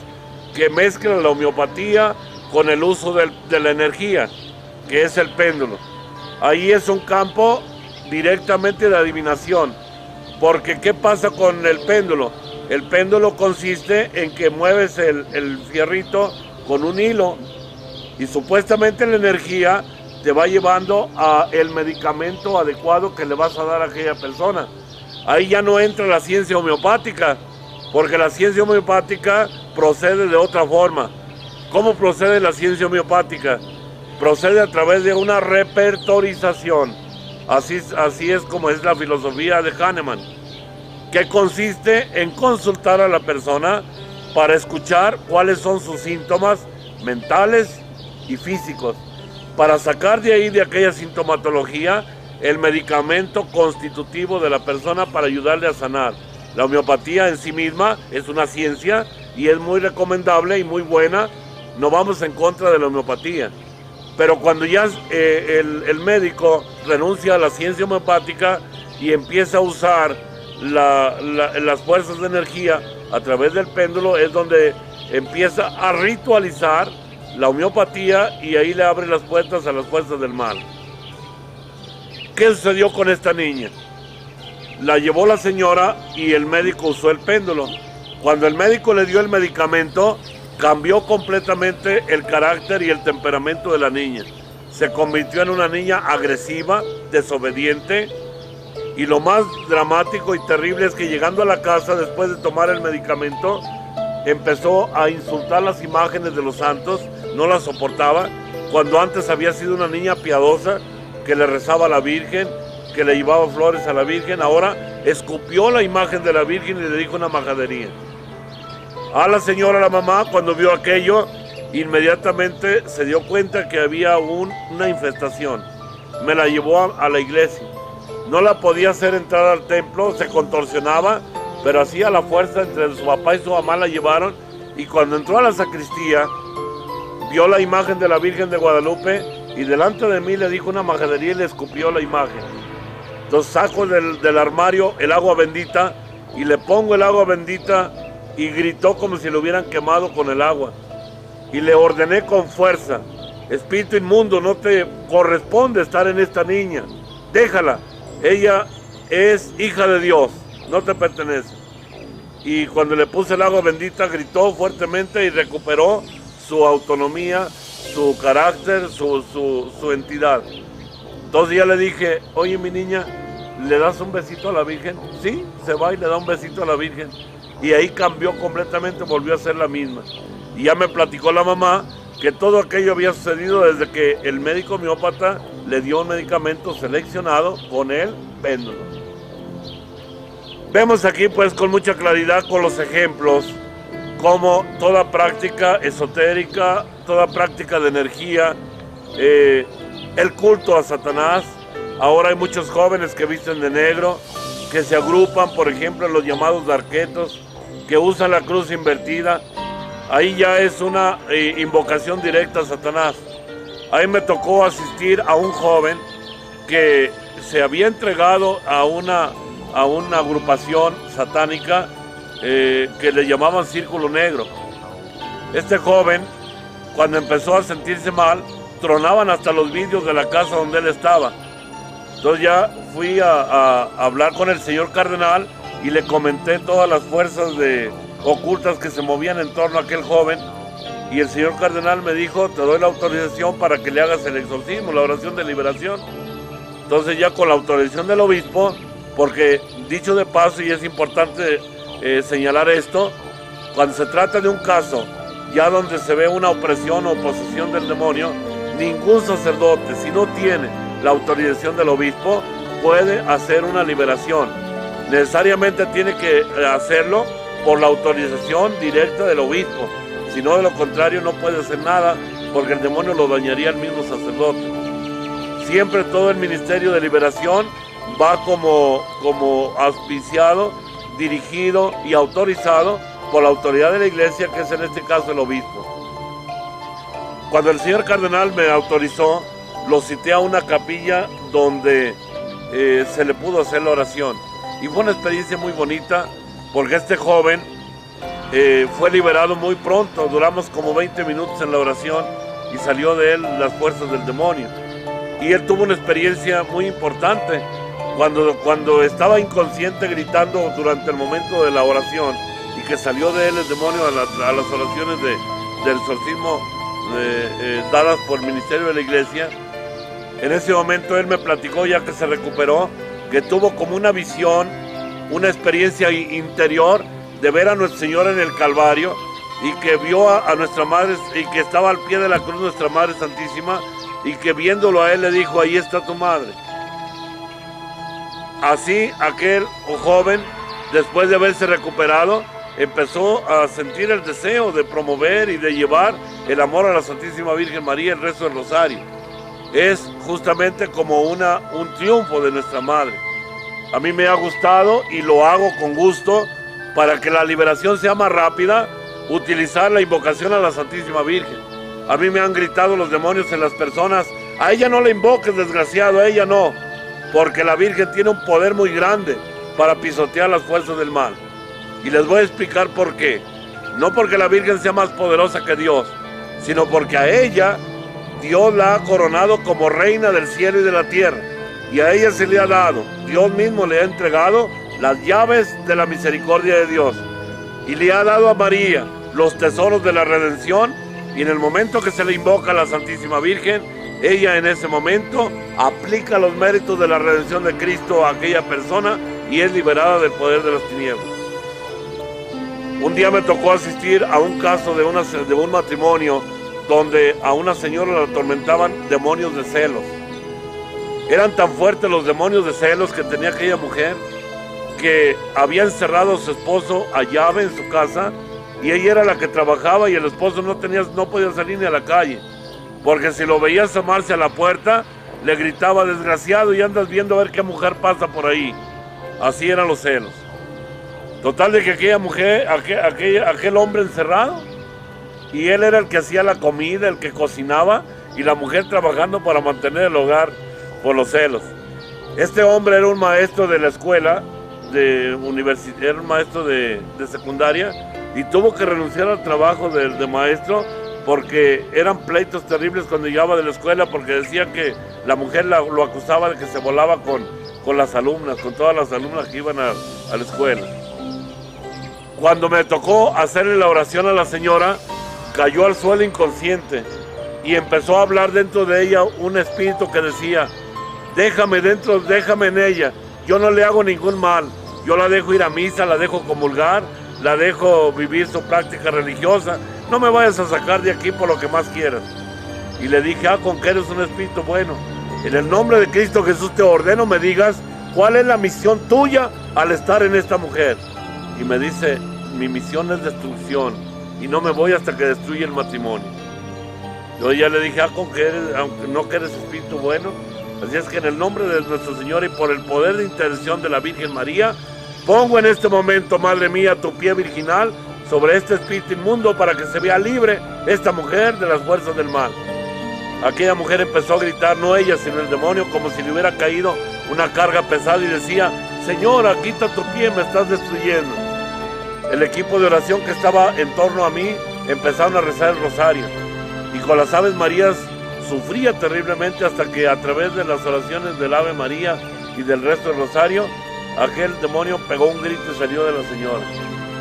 S1: que mezclan la homeopatía con el uso de la energía, que es el péndulo. Ahí es un campo directamente de adivinación, porque ¿qué pasa con el péndulo? El péndulo consiste en que mueves el fierrito con un hilo y supuestamente la energía te va llevando a el medicamento adecuado que le vas a dar a aquella persona. Ahí ya no entra la ciencia homeopática, porque la ciencia homeopática procede de otra forma. ¿Cómo procede la ciencia homeopática? Procede a través de una repertorización. Así es como es la filosofía de Hahnemann, que consiste en consultar a la persona para escuchar cuáles son sus síntomas mentales y físicos, para sacar de ahí, de aquella sintomatología, el medicamento constitutivo de la persona para ayudarle a sanar. La homeopatía en sí misma es una ciencia y es muy recomendable y muy buena. No vamos en contra de la homeopatía. Pero cuando ya el médico renuncia a la ciencia homeopática y empieza a usar las fuerzas de energía a través del péndulo, es donde empieza a ritualizar la homeopatía y ahí le abre las puertas a las fuerzas del mal. ¿Qué sucedió con esta niña? La llevó la señora y el médico usó el péndulo. Cuando el médico le dio el medicamento, cambió completamente el carácter y el temperamento de la niña. Se convirtió en una niña agresiva, desobediente, y lo más dramático y terrible es que llegando a la casa después de tomar el medicamento, empezó a insultar las imágenes de los santos, no las soportaba, cuando antes había sido una niña piadosa que le rezaba a la Virgen, que le llevaba flores a la Virgen. Ahora escupió la imagen de la Virgen y le dijo una majadería. A la señora, la mamá, cuando vio aquello, inmediatamente se dio cuenta que había una infestación. Me la llevó a la iglesia. No la podía hacer entrar al templo, se contorsionaba, pero así a la fuerza entre su papá y su mamá la llevaron, y cuando entró a la sacristía, vio la imagen de la Virgen de Guadalupe y delante de mí le dijo una majadería y le escupió la imagen. Entonces saco del armario el agua bendita y le pongo el agua bendita y gritó como si lo hubieran quemado con el agua. Y le ordené con fuerza: espíritu inmundo, no te corresponde estar en esta niña, déjala, ella es hija de Dios, no te pertenece. Y cuando le puse el agua bendita gritó fuertemente y recuperó su autonomía, su carácter, su entidad. Entonces ya le dije: oye, mi niña, ¿le das un besito a la Virgen? Sí, se va y le da un besito a la Virgen. Y ahí cambió completamente, volvió a ser la misma. Y ya me platicó la mamá que todo aquello había sucedido desde que el médico homeópata le dio un medicamento seleccionado con el péndulo. Vemos aquí pues con mucha claridad con los ejemplos como toda práctica esotérica, toda práctica de energía, el culto a Satanás. Ahora hay muchos jóvenes que visten de negro, que se agrupan, por ejemplo, en los llamados darquetos, que usan la cruz invertida. Ahí ya es una invocación directa a Satanás. Ahí me tocó asistir a un joven que se había entregado a una agrupación satánica que le llamaban Círculo Negro. Este joven, cuando empezó a sentirse mal, tronaban hasta los vidrios de la casa donde él estaba. Entonces ya fui a hablar con el señor cardenal y le comenté todas las fuerzas ocultas que se movían en torno a aquel joven. Y el señor cardenal me dijo, te doy la autorización para que le hagas el exorcismo, la oración de liberación. Entonces ya con la autorización del obispo, porque dicho de paso, y es importante señalar esto, cuando se trata de un caso ya donde se ve una opresión o posesión del demonio, ningún sacerdote, si no tiene la autorización del obispo, puede hacer una liberación. Necesariamente tiene que hacerlo por la autorización directa del obispo. Si no, de lo contrario, no puede hacer nada, porque el demonio lo dañaría al mismo sacerdote. Siempre todo el ministerio de liberación va como auspiciado, dirigido y autorizado por la autoridad de la iglesia, que es en este caso el obispo. Cuando el señor cardenal me autorizó, lo cité a una capilla donde se le pudo hacer la oración. Y fue una experiencia muy bonita, porque este joven fue liberado muy pronto. Duramos como 20 minutos en la oración y salió de él las fuerzas del demonio. Y él tuvo una experiencia muy importante. Cuando estaba inconsciente gritando durante el momento de la oración y que salió de él el demonio a las oraciones del exorcismo dadas por el ministerio de la iglesia, en ese momento él me platicó, ya que se recuperó, que tuvo como una visión, una experiencia interior de ver a Nuestro Señor en el Calvario, y que vio a nuestra Madre, y que estaba al pie de la cruz nuestra Madre Santísima, y que viéndolo a él le dijo, ahí está tu madre. Así aquel joven, después de haberse recuperado, empezó a sentir el deseo de promover y de llevar el amor a la Santísima Virgen María, el rezo del rosario. Es justamente como un triunfo de nuestra Madre. A mí me ha gustado y lo hago con gusto para que la liberación sea más rápida, utilizar la invocación a la Santísima Virgen. A mí me han gritado los demonios en las personas, a ella no la invoques, desgraciado, a ella no, porque la Virgen tiene un poder muy grande para pisotear las fuerzas del mal. Y les voy a explicar por qué. No porque la Virgen sea más poderosa que Dios, sino porque a ella Dios la ha coronado como reina del cielo y de la tierra. Y a ella se le ha dado, Dios mismo le ha entregado las llaves de la misericordia de Dios. Y le ha dado a María los tesoros de la redención. Y en el momento que se le invoca a la Santísima Virgen, ella en ese momento aplica los méritos de la redención de Cristo a aquella persona y es liberada del poder de las tinieblas. Un día me tocó asistir a un caso de un matrimonio donde a una señora la atormentaban demonios de celos. Eran tan fuertes los demonios de celos que tenía aquella mujer, que había encerrado a su esposo a llave en su casa, y ella era la que trabajaba y el esposo no podía salir ni a la calle, porque si lo veía asomarse a la puerta, le gritaba, desgraciado, y andas viendo a ver qué mujer pasa por ahí. Así eran los celos. Total de que aquella mujer, aquel hombre encerrado, y él era el que hacía la comida, el que cocinaba, y la mujer trabajando para mantener el hogar por los celos. Este hombre era un maestro de la escuela, era un maestro de secundaria, y tuvo que renunciar al trabajo de maestro porque eran pleitos terribles cuando llegaba de la escuela, porque decía que la mujer lo acusaba de que se volaba con las alumnas, con todas las alumnas que iban a la escuela. Cuando me tocó hacerle la oración a la señora, cayó al suelo inconsciente y empezó a hablar dentro de ella un espíritu que decía, déjame en ella, yo no le hago ningún mal, yo la dejo ir a misa, la dejo comulgar, la dejo vivir su práctica religiosa, no me vayas a sacar de aquí por lo que más quieras. Y le dije, con que eres un espíritu bueno, en el nombre de Cristo Jesús te ordeno me digas cuál es la misión tuya al estar en esta mujer. Y me dice, mi misión es destrucción y no me voy hasta que destruya el matrimonio. Yo ya le dije, aunque no que eres espíritu bueno, así es que en el nombre de nuestro Señor y por el poder de intercesión de la Virgen María, pongo en este momento, Madre mía, tu pie virginal sobre este espíritu inmundo para que se vea libre esta mujer de las fuerzas del mal. Aquella mujer empezó a gritar, no ella, sino el demonio, como si le hubiera caído una carga pesada y decía, Señora, quita tu pie, me estás destruyendo. El equipo de oración que estaba en torno a mí empezaron a rezar el rosario y con las Aves Marías sufría terriblemente hasta que a través de las oraciones del Ave María y del resto del rosario, aquel demonio pegó un grito y salió de la señora.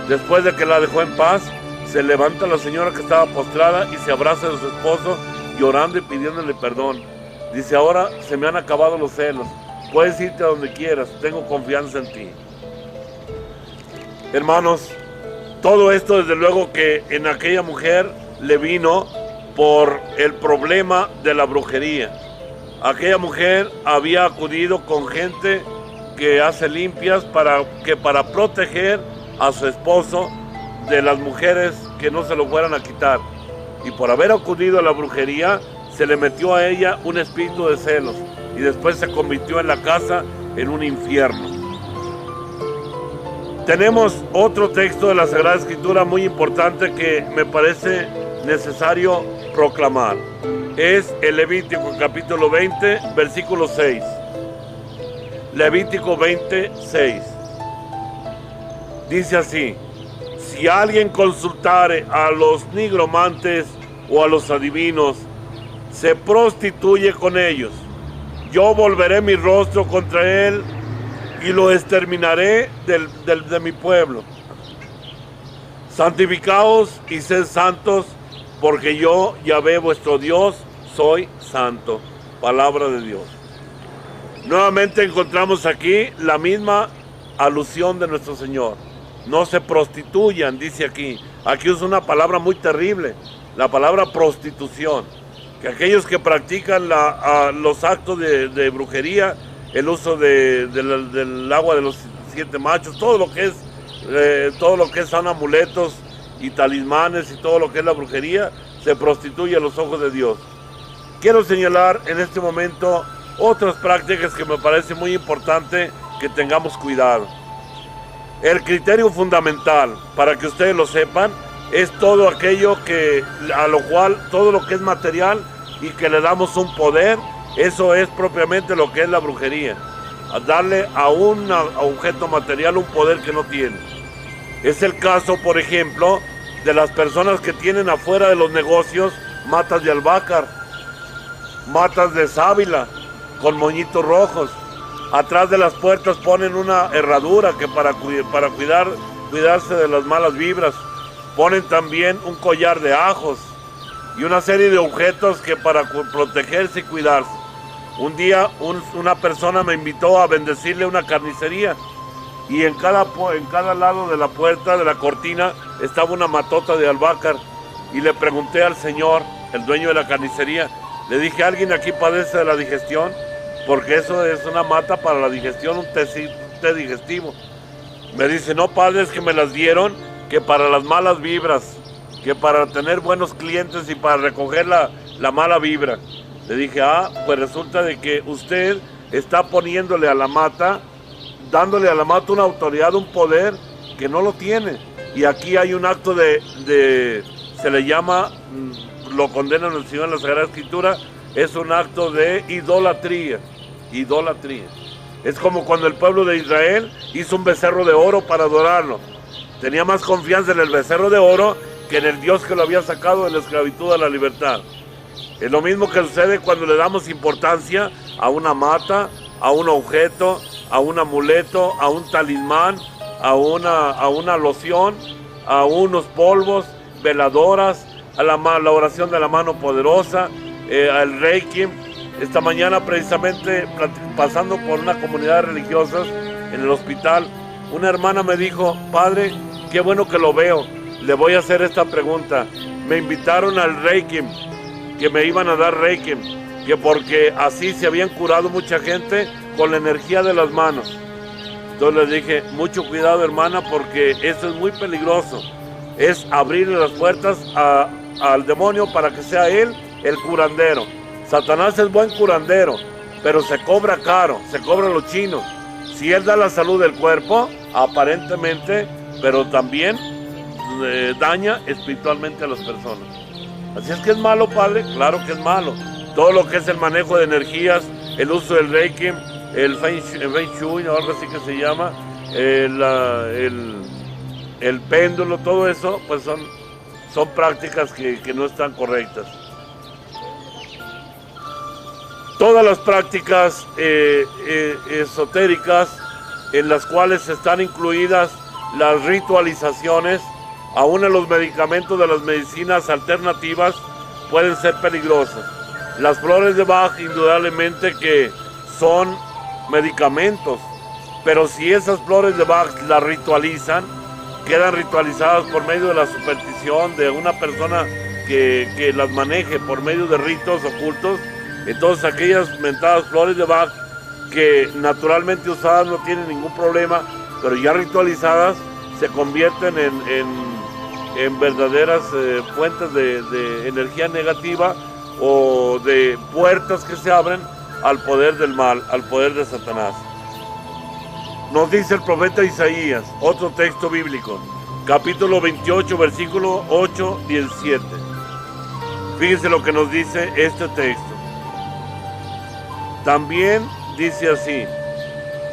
S1: Después de que la dejó en paz, se levanta la señora que estaba postrada y se abraza de su esposo, llorando y pidiéndole perdón. Dice: ahora se me han acabado los celos, puedes irte a donde quieras, tengo confianza en ti. Hermanos, todo esto desde luego que en aquella mujer le vino por el problema de la brujería. Aquella mujer había acudido con gente que hace limpias para proteger a su esposo de las mujeres que no se lo fueran a quitar. Y por haber acudido a la brujería, se le metió a ella un espíritu de celos y después se convirtió en la casa en un infierno. Tenemos otro texto de la Sagrada Escritura muy importante que me parece necesario proclamar. Es el Levítico capítulo 20, versículo 6. Levítico 20, 6. Dice así: si alguien consultare a los nigromantes o a los adivinos, se prostituye con ellos, yo volveré mi rostro contra él y lo exterminaré de mi pueblo. Santificaos y sed santos, porque yo, Yahvé vuestro Dios, soy santo. Palabra de Dios. Nuevamente encontramos aquí la misma alusión de nuestro Señor. No se prostituyan, dice aquí. Aquí usa una palabra muy terrible, la palabra prostitución. Que aquellos que practican los actos de brujería, el uso del agua de los 7 machos, todo lo que son amuletos y talismanes y todo lo que es la brujería, se prostituye a los ojos de Dios. Quiero señalar en este momento otras prácticas que me parece muy importante que tengamos cuidado. El criterio fundamental, para que ustedes lo sepan, es todo aquello todo lo que es material y que le damos un poder. Eso es propiamente lo que es la brujería, a darle a un objeto material un poder que no tiene. Es el caso, por ejemplo, de las personas que tienen afuera de los negocios matas de albahaca, matas de sábila con moñitos rojos. Atrás de las puertas ponen una herradura que para cuidarse de las malas vibras. Ponen también un collar de ajos y una serie de objetos que para protegerse y cuidarse. Un día una persona me invitó a bendecirle una carnicería y en cada lado de la puerta, de la cortina, estaba una matota de albahaca. Y le pregunté al señor, el dueño de la carnicería, le dije: ¿alguien aquí padece de la digestión? Porque eso es una mata para la digestión, un té digestivo. Me dice: no, padre, es que me las dieron que para las malas vibras, que para tener buenos clientes y para recoger la mala vibra. Le dije: pues resulta de que usted está poniéndole a la mata, dándole a la mata una autoridad, un poder que no lo tiene. Y aquí hay un acto se le llama, lo condena el Señor en la Sagrada Escritura, es un acto de idolatría. Idolatría. Es como cuando el pueblo de Israel hizo un becerro de oro para adorarlo. Tenía más confianza en el becerro de oro que en el Dios que lo había sacado de la esclavitud a la libertad. Es lo mismo que sucede cuando le damos importancia a una mata, a un objeto, a un amuleto, a un talismán, a una loción, a unos polvos, veladoras, a la oración de la mano poderosa, al Reiki. Esta mañana, precisamente pasando por una comunidad de religiosas en el hospital, una hermana me dijo: padre, qué bueno que lo veo, le voy a hacer esta pregunta. Me invitaron al Reiki, que me iban a dar Reiki, que porque así se habían curado mucha gente con la energía de las manos. Entonces les dije: mucho cuidado, hermana, porque eso es muy peligroso. Es abrirle las puertas al demonio para que sea él el curandero. Satanás es buen curandero, pero se cobra caro, se cobra lo chino. Si él da la salud del cuerpo, aparentemente, pero también daña espiritualmente a las personas. Así es que es malo, padre, claro que es malo. Todo lo que es el manejo de energías, el uso del Reiki, el Feng Shui, o algo así que se llama, el péndulo, todo eso, pues son prácticas que no están correctas. Todas las prácticas esotéricas en las cuales están incluidas las ritualizaciones, aún en los medicamentos de las medicinas alternativas, pueden ser peligrosas. Las flores de Bach indudablemente que son medicamentos, pero si esas flores de Bach las ritualizan, quedan ritualizadas por medio de la superstición de una persona que las maneje por medio de ritos ocultos. Entonces aquellas mentadas flores de Bach que naturalmente usadas no tienen ningún problema, pero ya ritualizadas se convierten en verdaderas fuentes de energía negativa o de puertas que se abren al poder del mal, al poder de Satanás. Nos dice el profeta Isaías, otro texto bíblico, capítulo 28, versículo 8-17. Fíjense lo que nos dice este texto. También dice así: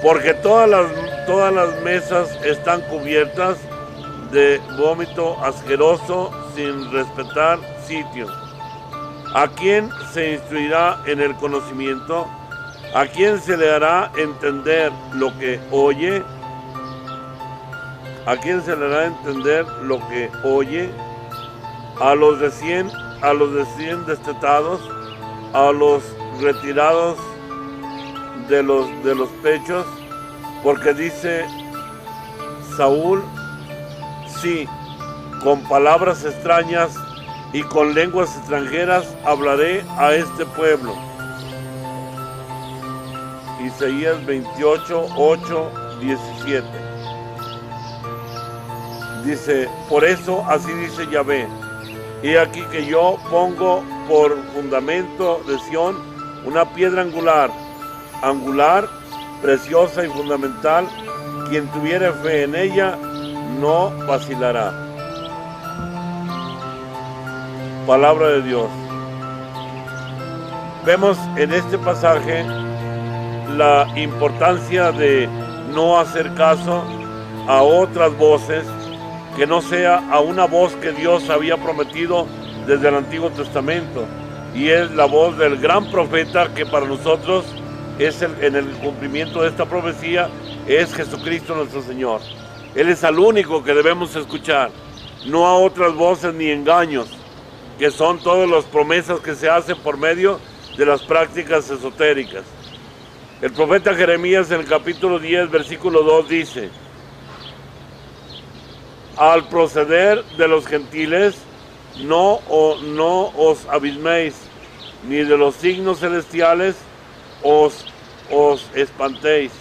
S1: porque todas las mesas están cubiertas de vómito asqueroso sin respetar sitio. ¿A quién se instruirá en el conocimiento? ¿A quién se le hará entender lo que oye? ¿A quién se le hará entender lo que oye? A los recién destetados, a los retirados de los pechos, porque dice Saúl: sí, con palabras extrañas y con lenguas extranjeras hablaré a este pueblo. Isaías 28, 8, 17. Dice: por eso así dice Yahvé: he aquí que yo pongo por fundamento de Sión una piedra angular, preciosa y fundamental. Quien tuviere fe en ella no vacilará. Palabra de Dios. Vemos en este pasaje la importancia de no hacer caso a otras voces que no sea a una voz que Dios había prometido desde el Antiguo Testamento, y es la voz del gran profeta que para nosotros es en el cumplimiento de esta profecía es Jesucristo nuestro Señor. Él es el único que debemos escuchar, no a otras voces ni engaños, que son todas las promesas que se hacen por medio de las prácticas esotéricas. El profeta Jeremías en el capítulo 10, versículo 2 dice: al proceder de los gentiles no os abisméis, ni de los signos celestiales os espantéis,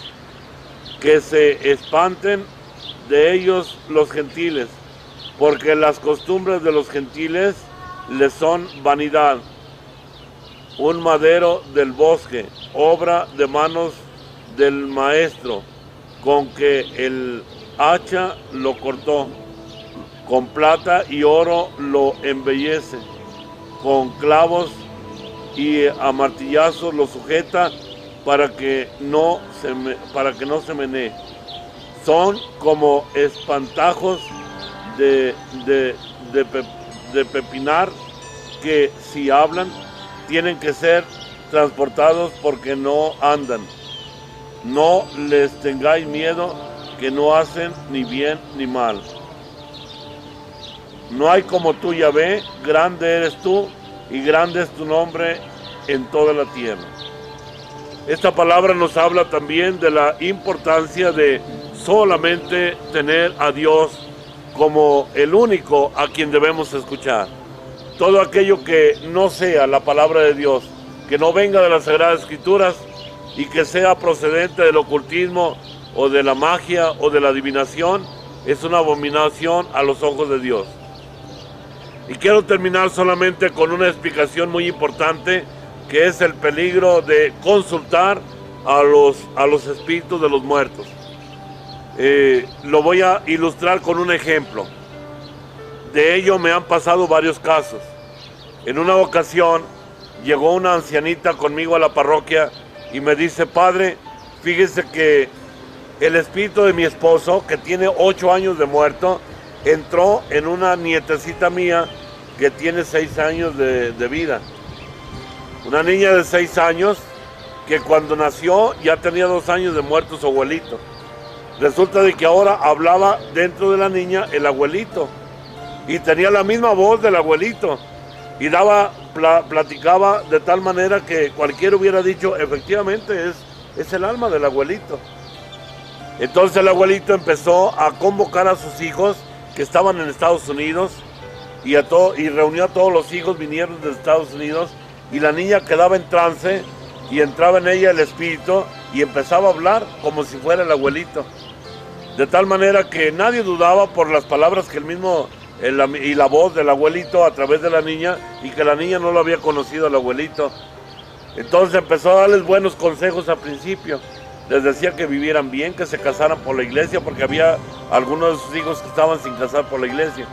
S1: que se espanten de ellos los gentiles, porque las costumbres de los gentiles les son vanidad, un madero del bosque, obra de manos del maestro, con que el hacha lo cortó, con plata y oro lo embellece, con clavos y a martillazos lo sujeta para que no se menee. Son como espantajos de pepinar, que si hablan tienen que ser transportados porque no andan. No les tengáis miedo, que no hacen ni bien ni mal. No hay como tú, Yahvé, grande eres tú y grande es tu nombre en toda la tierra. Esta palabra nos habla también de la importancia de solamente tener a Dios como el único a quien debemos escuchar. Todo aquello que no sea la palabra de Dios, que no venga de las Sagradas Escrituras y que sea procedente del ocultismo o de la magia o de la adivinación, es una abominación a los ojos de Dios. Y quiero terminar solamente con una explicación muy importante, que es el peligro de consultar a los espíritus de los muertos. Lo voy a ilustrar con un ejemplo. De ello me han pasado varios casos. En una ocasión llegó una ancianita conmigo a la parroquia y me dice: padre, fíjese que el espíritu de mi esposo, que tiene 8 años de muerto, entró en una nietecita mía que tiene 6 años de vida. Una niña de 6 años que cuando nació ya tenía 2 años de muerto su abuelito. Resulta de que ahora hablaba dentro de la niña el abuelito y tenía la misma voz del abuelito y platicaba de tal manera que cualquiera hubiera dicho, efectivamente es el alma del abuelito. Entonces el abuelito empezó a convocar a sus hijos que estaban en Estados Unidos y reunió a todos los hijos, vinieron de Estados Unidos, y la niña quedaba en trance y entraba en ella el espíritu y empezaba a hablar como si fuera el abuelito. De tal manera que nadie dudaba por las palabras que y la voz del abuelito a través de la niña, y que la niña no lo había conocido al abuelito. Entonces empezó a darles buenos consejos al principio. Les decía que vivieran bien, que se casaran por la iglesia, porque había algunos de sus hijos que estaban sin casar por la iglesia,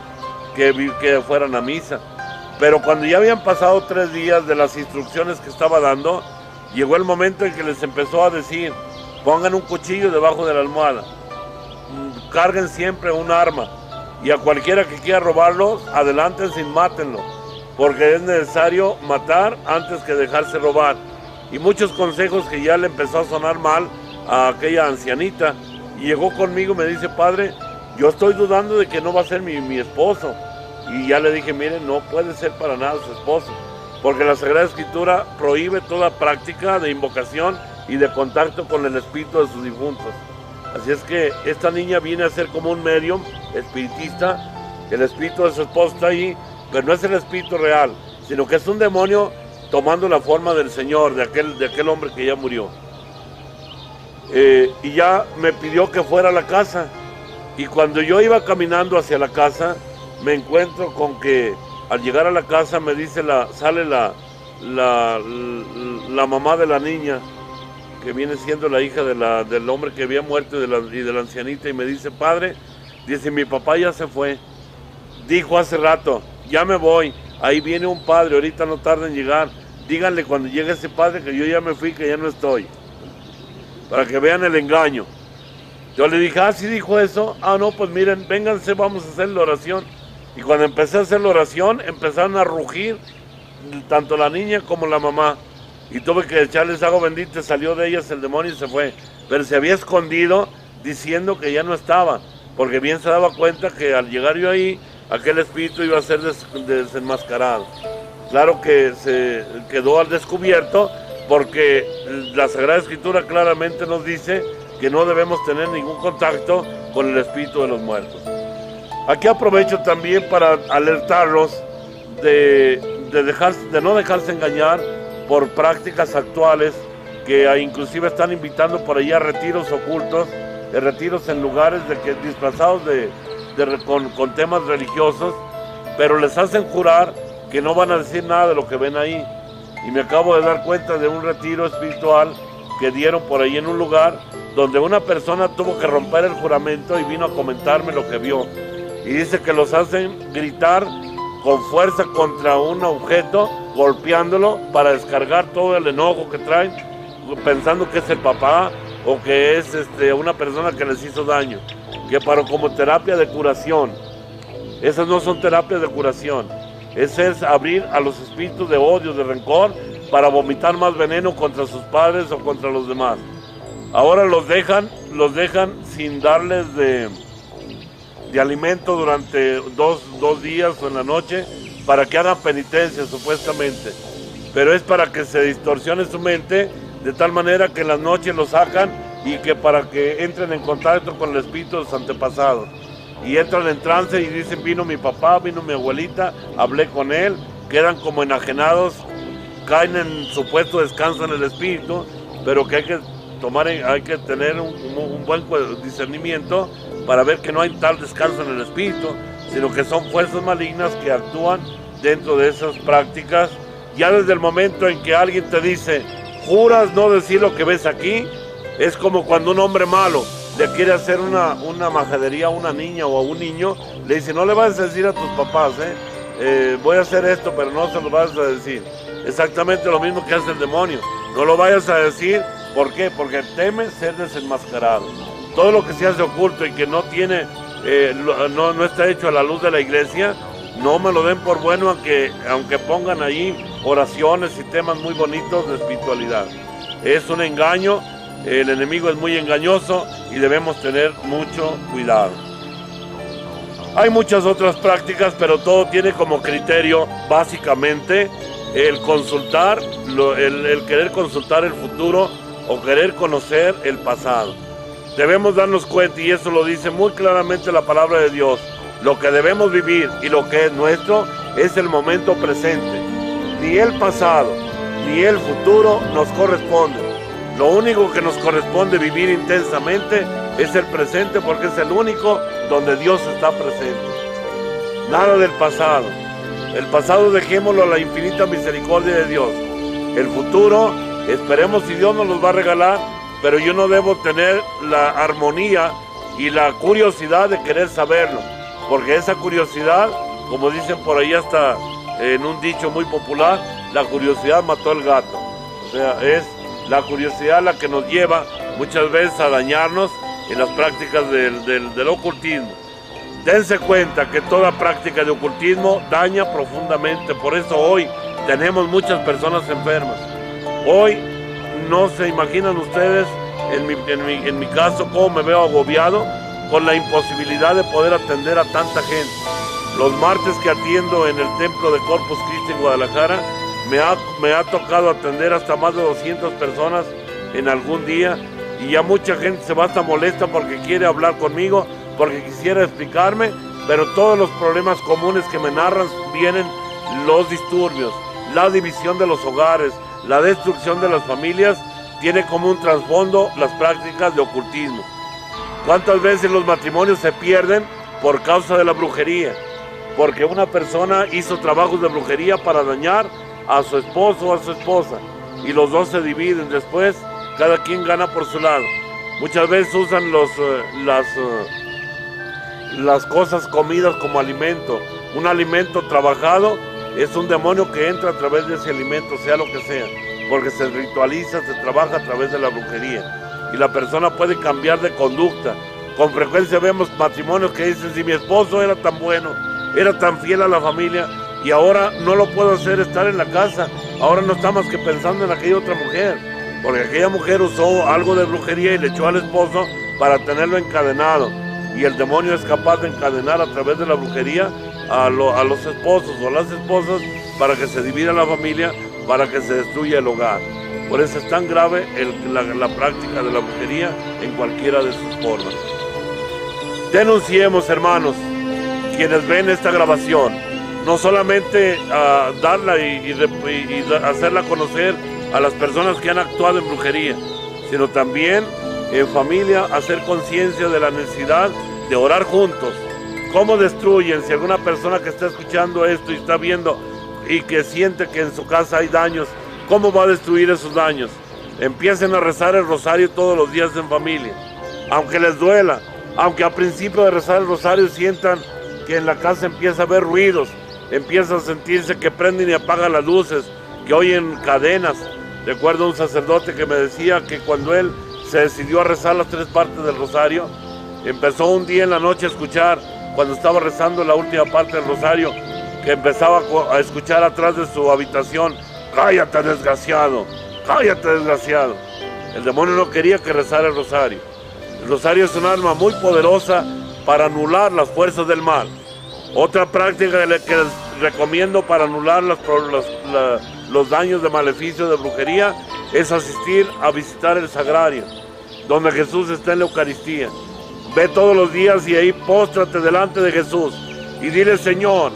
S1: que fueran a misa. Pero cuando ya habían pasado 3 días de las instrucciones que estaba dando, llegó el momento en que les empezó a decir, pongan un cuchillo debajo de la almohada, carguen siempre un arma, y a cualquiera que quiera robarlos, adelántense y mátenlo, porque es necesario matar antes que dejarse robar. Y muchos consejos que ya le empezó a sonar mal a aquella ancianita, y llegó conmigo y me dice, padre, yo estoy dudando de que no va a ser mi esposo. Y ya le dije, miren, no puede ser para nada su esposo, porque la Sagrada Escritura prohíbe toda práctica de invocación y de contacto con el espíritu de sus difuntos. Así es que esta niña viene a ser como un medium espiritista. El espíritu de su esposo está ahí, pero no es el espíritu real, sino que es un demonio tomando la forma del Señor, de aquel hombre que ya murió. Y ya me pidió que fuera a la casa, y cuando yo iba caminando hacia la casa, me encuentro con que al llegar a la casa me dice sale la mamá de la niña, que viene siendo la hija del hombre que había muerto y de la ancianita, y me dice, padre, dice, mi papá ya se fue, dijo hace rato, ya me voy, ahí viene un padre, ahorita no tarda en llegar, díganle cuando llegue ese padre que yo ya me fui, que ya no estoy, para que vean el engaño. Yo le dije, sí dijo eso, no, pues miren, vénganse, vamos a hacer la oración. Y cuando empecé a hacer la oración, empezaron a rugir, tanto la niña como la mamá. Y tuve que echarles agua bendita, salió de ellas el demonio y se fue. Pero se había escondido diciendo que ya no estaba, porque bien se daba cuenta que al llegar yo ahí, aquel espíritu iba a ser desenmascarado. Claro que se quedó al descubierto, porque la Sagrada Escritura claramente nos dice que no debemos tener ningún contacto con el espíritu de los muertos. Aquí aprovecho también para alertarlos de no dejarse engañar por prácticas actuales que inclusive están invitando por ahí a retiros ocultos, retiros en lugares disfrazados con temas religiosos, pero les hacen jurar que no van a decir nada de lo que ven ahí. Y me acabo de dar cuenta de un retiro espiritual que dieron por ahí en un lugar donde una persona tuvo que romper el juramento y vino a comentarme lo que vio. Y dice que los hacen gritar con fuerza contra un objeto, golpeándolo para descargar todo el enojo que traen, pensando que es el papá o que es una persona que les hizo daño, que para como terapia de curación. Esas no son terapias de curación, ese es abrir a los espíritus de odio, de rencor, para vomitar más veneno contra sus padres o contra los demás. Ahora los dejan sin darles de alimento durante dos días o en la noche, para que hagan penitencia supuestamente, pero es para que se distorsione su mente de tal manera que en las noches lo sacan, y que para que entren en contacto con el espíritu de sus antepasados, y entran en trance y dicen, vino mi papá, vino mi abuelita, hablé con él, quedan como enajenados, caen en supuesto descanso en el espíritu, pero que hay que tener un buen discernimiento para ver que no hay tal descanso en el espíritu, sino que son fuerzas malignas que actúan dentro de esas prácticas. Ya desde el momento en que alguien te dice, juras no decir lo que ves aquí, es como cuando un hombre malo le quiere hacer una majadería a una niña o a un niño, le dice, no le vas a decir a tus papás, voy a hacer esto, pero no se lo vas a decir. Exactamente lo mismo que hace el demonio, no lo vayas a decir. ¿Por qué? Porque teme ser desenmascarado. Todo lo que se hace oculto y que no tiene, no está hecho a la luz de la iglesia, no me lo den por bueno, aunque pongan ahí oraciones y temas muy bonitos de espiritualidad. es un engaño, el enemigo es muy engañoso y debemos tener mucho cuidado. Hay muchas otras prácticas, pero todo tiene como criterio básicamente el consultar, el querer consultar el futuro o querer conocer el pasado. Debemos darnos cuenta, y eso lo dice muy claramente la palabra de Dios, lo que debemos vivir y lo que es nuestro es el momento presente. Ni el pasado ni el futuro nos corresponden. Lo único que nos corresponde vivir intensamente es el presente, porque es el único donde Dios está presente. Nada del pasado. El pasado dejémoslo a la infinita misericordia de Dios. El futuro, esperemos si Dios nos los va a regalar, pero yo no debo tener la armonía y la curiosidad de querer saberlo, porque esa curiosidad, como dicen por ahí hasta en un dicho muy popular, la curiosidad mató al gato. O sea, es la curiosidad la que nos lleva muchas veces a dañarnos en las prácticas del ocultismo. Dense cuenta que toda práctica de ocultismo daña profundamente, por eso hoy tenemos muchas personas enfermas. Hoy no se imaginan ustedes, en mi caso, cómo me veo agobiado con la imposibilidad de poder atender a tanta gente. Los martes que atiendo en el templo de Corpus Christi en Guadalajara, me ha tocado atender hasta más de 200 personas en algún día, y ya mucha gente se va hasta molesta porque quiere hablar conmigo, porque quisiera explicarme, pero todos los problemas comunes que me narran vienen los disturbios, la división de los hogares, la destrucción de las familias, tiene como un trasfondo las prácticas de ocultismo. ¿Cuántas veces los matrimonios se pierden por causa de la brujería? Porque una persona hizo trabajos de brujería para dañar a su esposo o a su esposa, y los dos se dividen después, cada quien gana por su lado. Muchas veces usan las cosas comidas como alimento. Un alimento trabajado es un demonio que entra a través de ese alimento, sea lo que sea, porque se ritualiza, se trabaja a través de la brujería, y la persona puede cambiar de conducta. Con frecuencia vemos matrimonios que dicen: si mi esposo era tan bueno, era tan fiel a la familia, y ahora no lo puedo hacer estar en la casa, ahora no está más que pensando en aquella otra mujer, porque aquella mujer usó algo de brujería y le echó al esposo para tenerlo encadenado, y el demonio es capaz de encadenar a través de la brujería a los esposos o las esposas para que se divida la familia, para que se destruya el hogar. Por eso es tan grave la práctica de la brujería en cualquiera de sus formas. Denunciemos, hermanos, quienes ven esta grabación, no solamente darla y hacerla conocer a las personas que han actuado en brujería, sino también en familia hacer conciencia de la necesidad de orar juntos. ¿Cómo destruyen? Si alguna persona que está escuchando esto y está viendo y que siente que en su casa hay daños, ¿cómo va a destruir esos daños? Empiecen a rezar el rosario todos los días en familia, aunque les duela, aunque al principio de rezar el rosario sientan que en la casa empieza a haber ruidos, empieza a sentirse que prenden y apagan las luces, que oyen cadenas. Recuerdo a un sacerdote que me decía que cuando él se decidió a rezar las 3 partes del rosario, empezó un día en la noche a escuchar, cuando estaba rezando la última parte del rosario, que empezaba a escuchar atrás de su habitación: cállate desgraciado, cállate desgraciado. El demonio no quería que rezara el rosario. El rosario es un arma muy poderosa para anular las fuerzas del mal. Otra práctica que les recomiendo para anular los daños de maleficio de brujería es asistir a visitar el sagrario, donde Jesús está en la Eucaristía. Ve todos los días y ahí póstrate delante de Jesús y dile: Señor,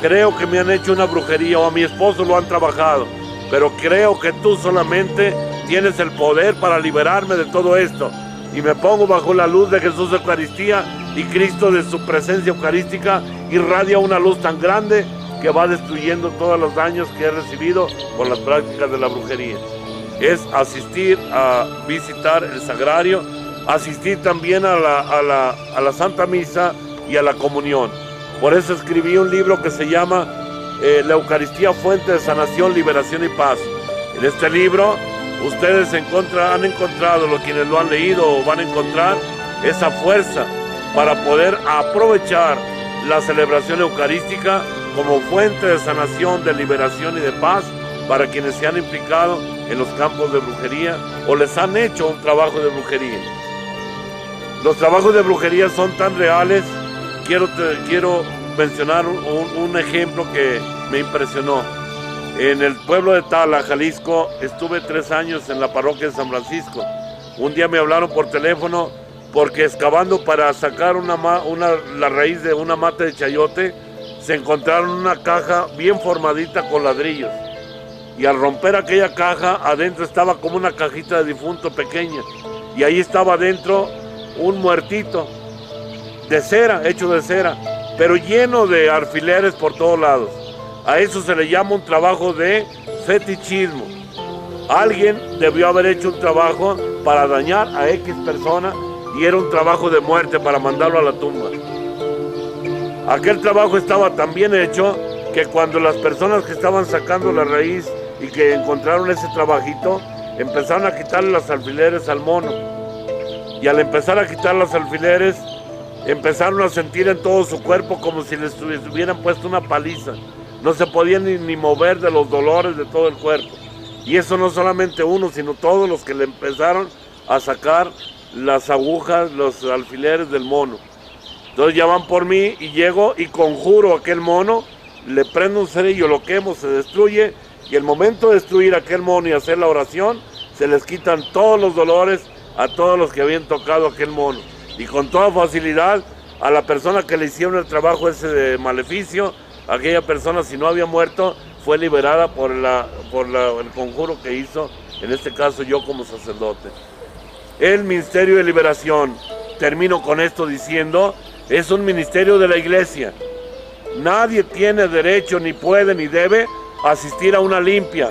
S1: creo que me han hecho una brujería o a mi esposo lo han trabajado, pero creo que tú solamente tienes el poder para liberarme de todo esto. Y me pongo bajo la luz de Jesús de Eucaristía, y Cristo de su presencia eucarística irradia una luz tan grande que va destruyendo todos los daños que he recibido por las prácticas de la brujería. Es asistir a visitar el sagrario, asistir también a la Santa Misa y a la comunión. Por eso escribí un libro que se llama La Eucaristía, fuente de sanación, liberación y paz. En este libro ustedes han encontrado, los quienes lo han leído o van a encontrar, esa fuerza para poder aprovechar la celebración eucarística como fuente de sanación, de liberación y de paz para quienes se han implicado en los campos de brujería o les han hecho un trabajo de brujería. Los trabajos de brujería son tan reales. Quiero mencionar un ejemplo que me impresionó. En el pueblo de Tala, Jalisco, estuve 3 años en la parroquia de San Francisco. Un día me hablaron por teléfono porque excavando para sacar la raíz de una mata de chayote, se encontraron una caja bien formadita con ladrillos. Y al romper aquella caja, adentro estaba como una cajita de difunto pequeña. Y ahí estaba adentro un muertito de cera, hecho de cera, pero lleno de alfileres por todos lados. A eso se le llama un trabajo de fetichismo. Alguien debió haber hecho un trabajo para dañar a X persona y era un trabajo de muerte para mandarlo a la tumba. Aquel trabajo estaba tan bien hecho que cuando las personas que estaban sacando la raíz y que encontraron ese trabajito, empezaron a quitarle los alfileres al mono. Y al empezar a quitar los alfileres, empezaron a sentir en todo su cuerpo como si les hubieran puesto una paliza. No se podían ni mover de los dolores de todo el cuerpo. Y eso no solamente uno, sino todos los que le empezaron a sacar las agujas, los alfileres del mono. Entonces ya van por mí y llego y conjuro a aquel mono, le prendo un cerillo, lo quemo, se destruye, y el momento de destruir a aquel mono y hacer la oración, se les quitan todos los dolores a todos los que habían tocado aquel mono. Y con toda facilidad, a la persona que le hicieron el trabajo ese de maleficio, aquella persona, si no había muerto, fue liberada por el conjuro que hizo, en este caso yo como sacerdote. El ministerio de liberación, termino con esto diciendo, es un ministerio de la iglesia. Nadie tiene derecho, ni puede, ni debe asistir a una limpia.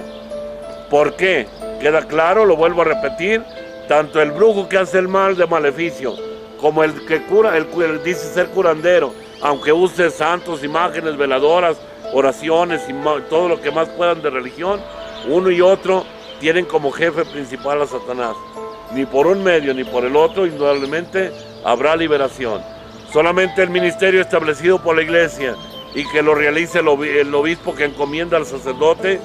S1: ¿Por qué? Queda claro, lo vuelvo a repetir, tanto el brujo que hace el mal de maleficio, como el que cura, el dice ser curandero, aunque use santos, imágenes, veladoras, oraciones y todo lo que más puedan de religión, uno y otro tienen como jefe principal a Satanás. Ni por un medio ni por el otro, indudablemente, habrá liberación. Solamente el ministerio establecido por la iglesia y que lo realice el obispo que encomienda al sacerdote,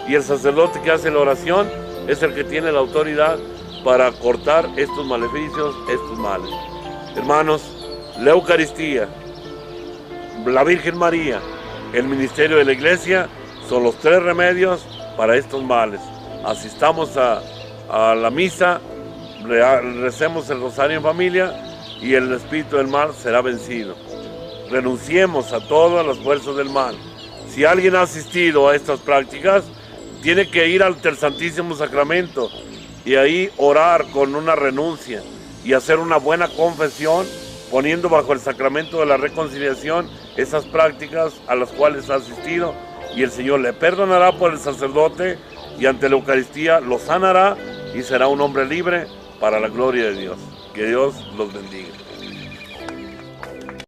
S1: y el sacerdote que hace la oración es el que tiene la autoridad para cortar estos maleficios, estos males. Hermanos, la Eucaristía, la Virgen María, el ministerio de la iglesia son los 3 remedios para estos males. Asistamos a la misa, recemos el rosario en familia y el espíritu del mal será vencido. Renunciemos a todas las fuerzas del mal. Si alguien ha asistido a estas prácticas, tiene que ir al Santísimo Sacramento y ahí orar con una renuncia y hacer una buena confesión, poniendo bajo el sacramento de la reconciliación esas prácticas a las cuales ha asistido, y el Señor le perdonará por el sacerdote y ante la Eucaristía lo sanará y será un hombre libre para la gloria de Dios. Que Dios los bendiga.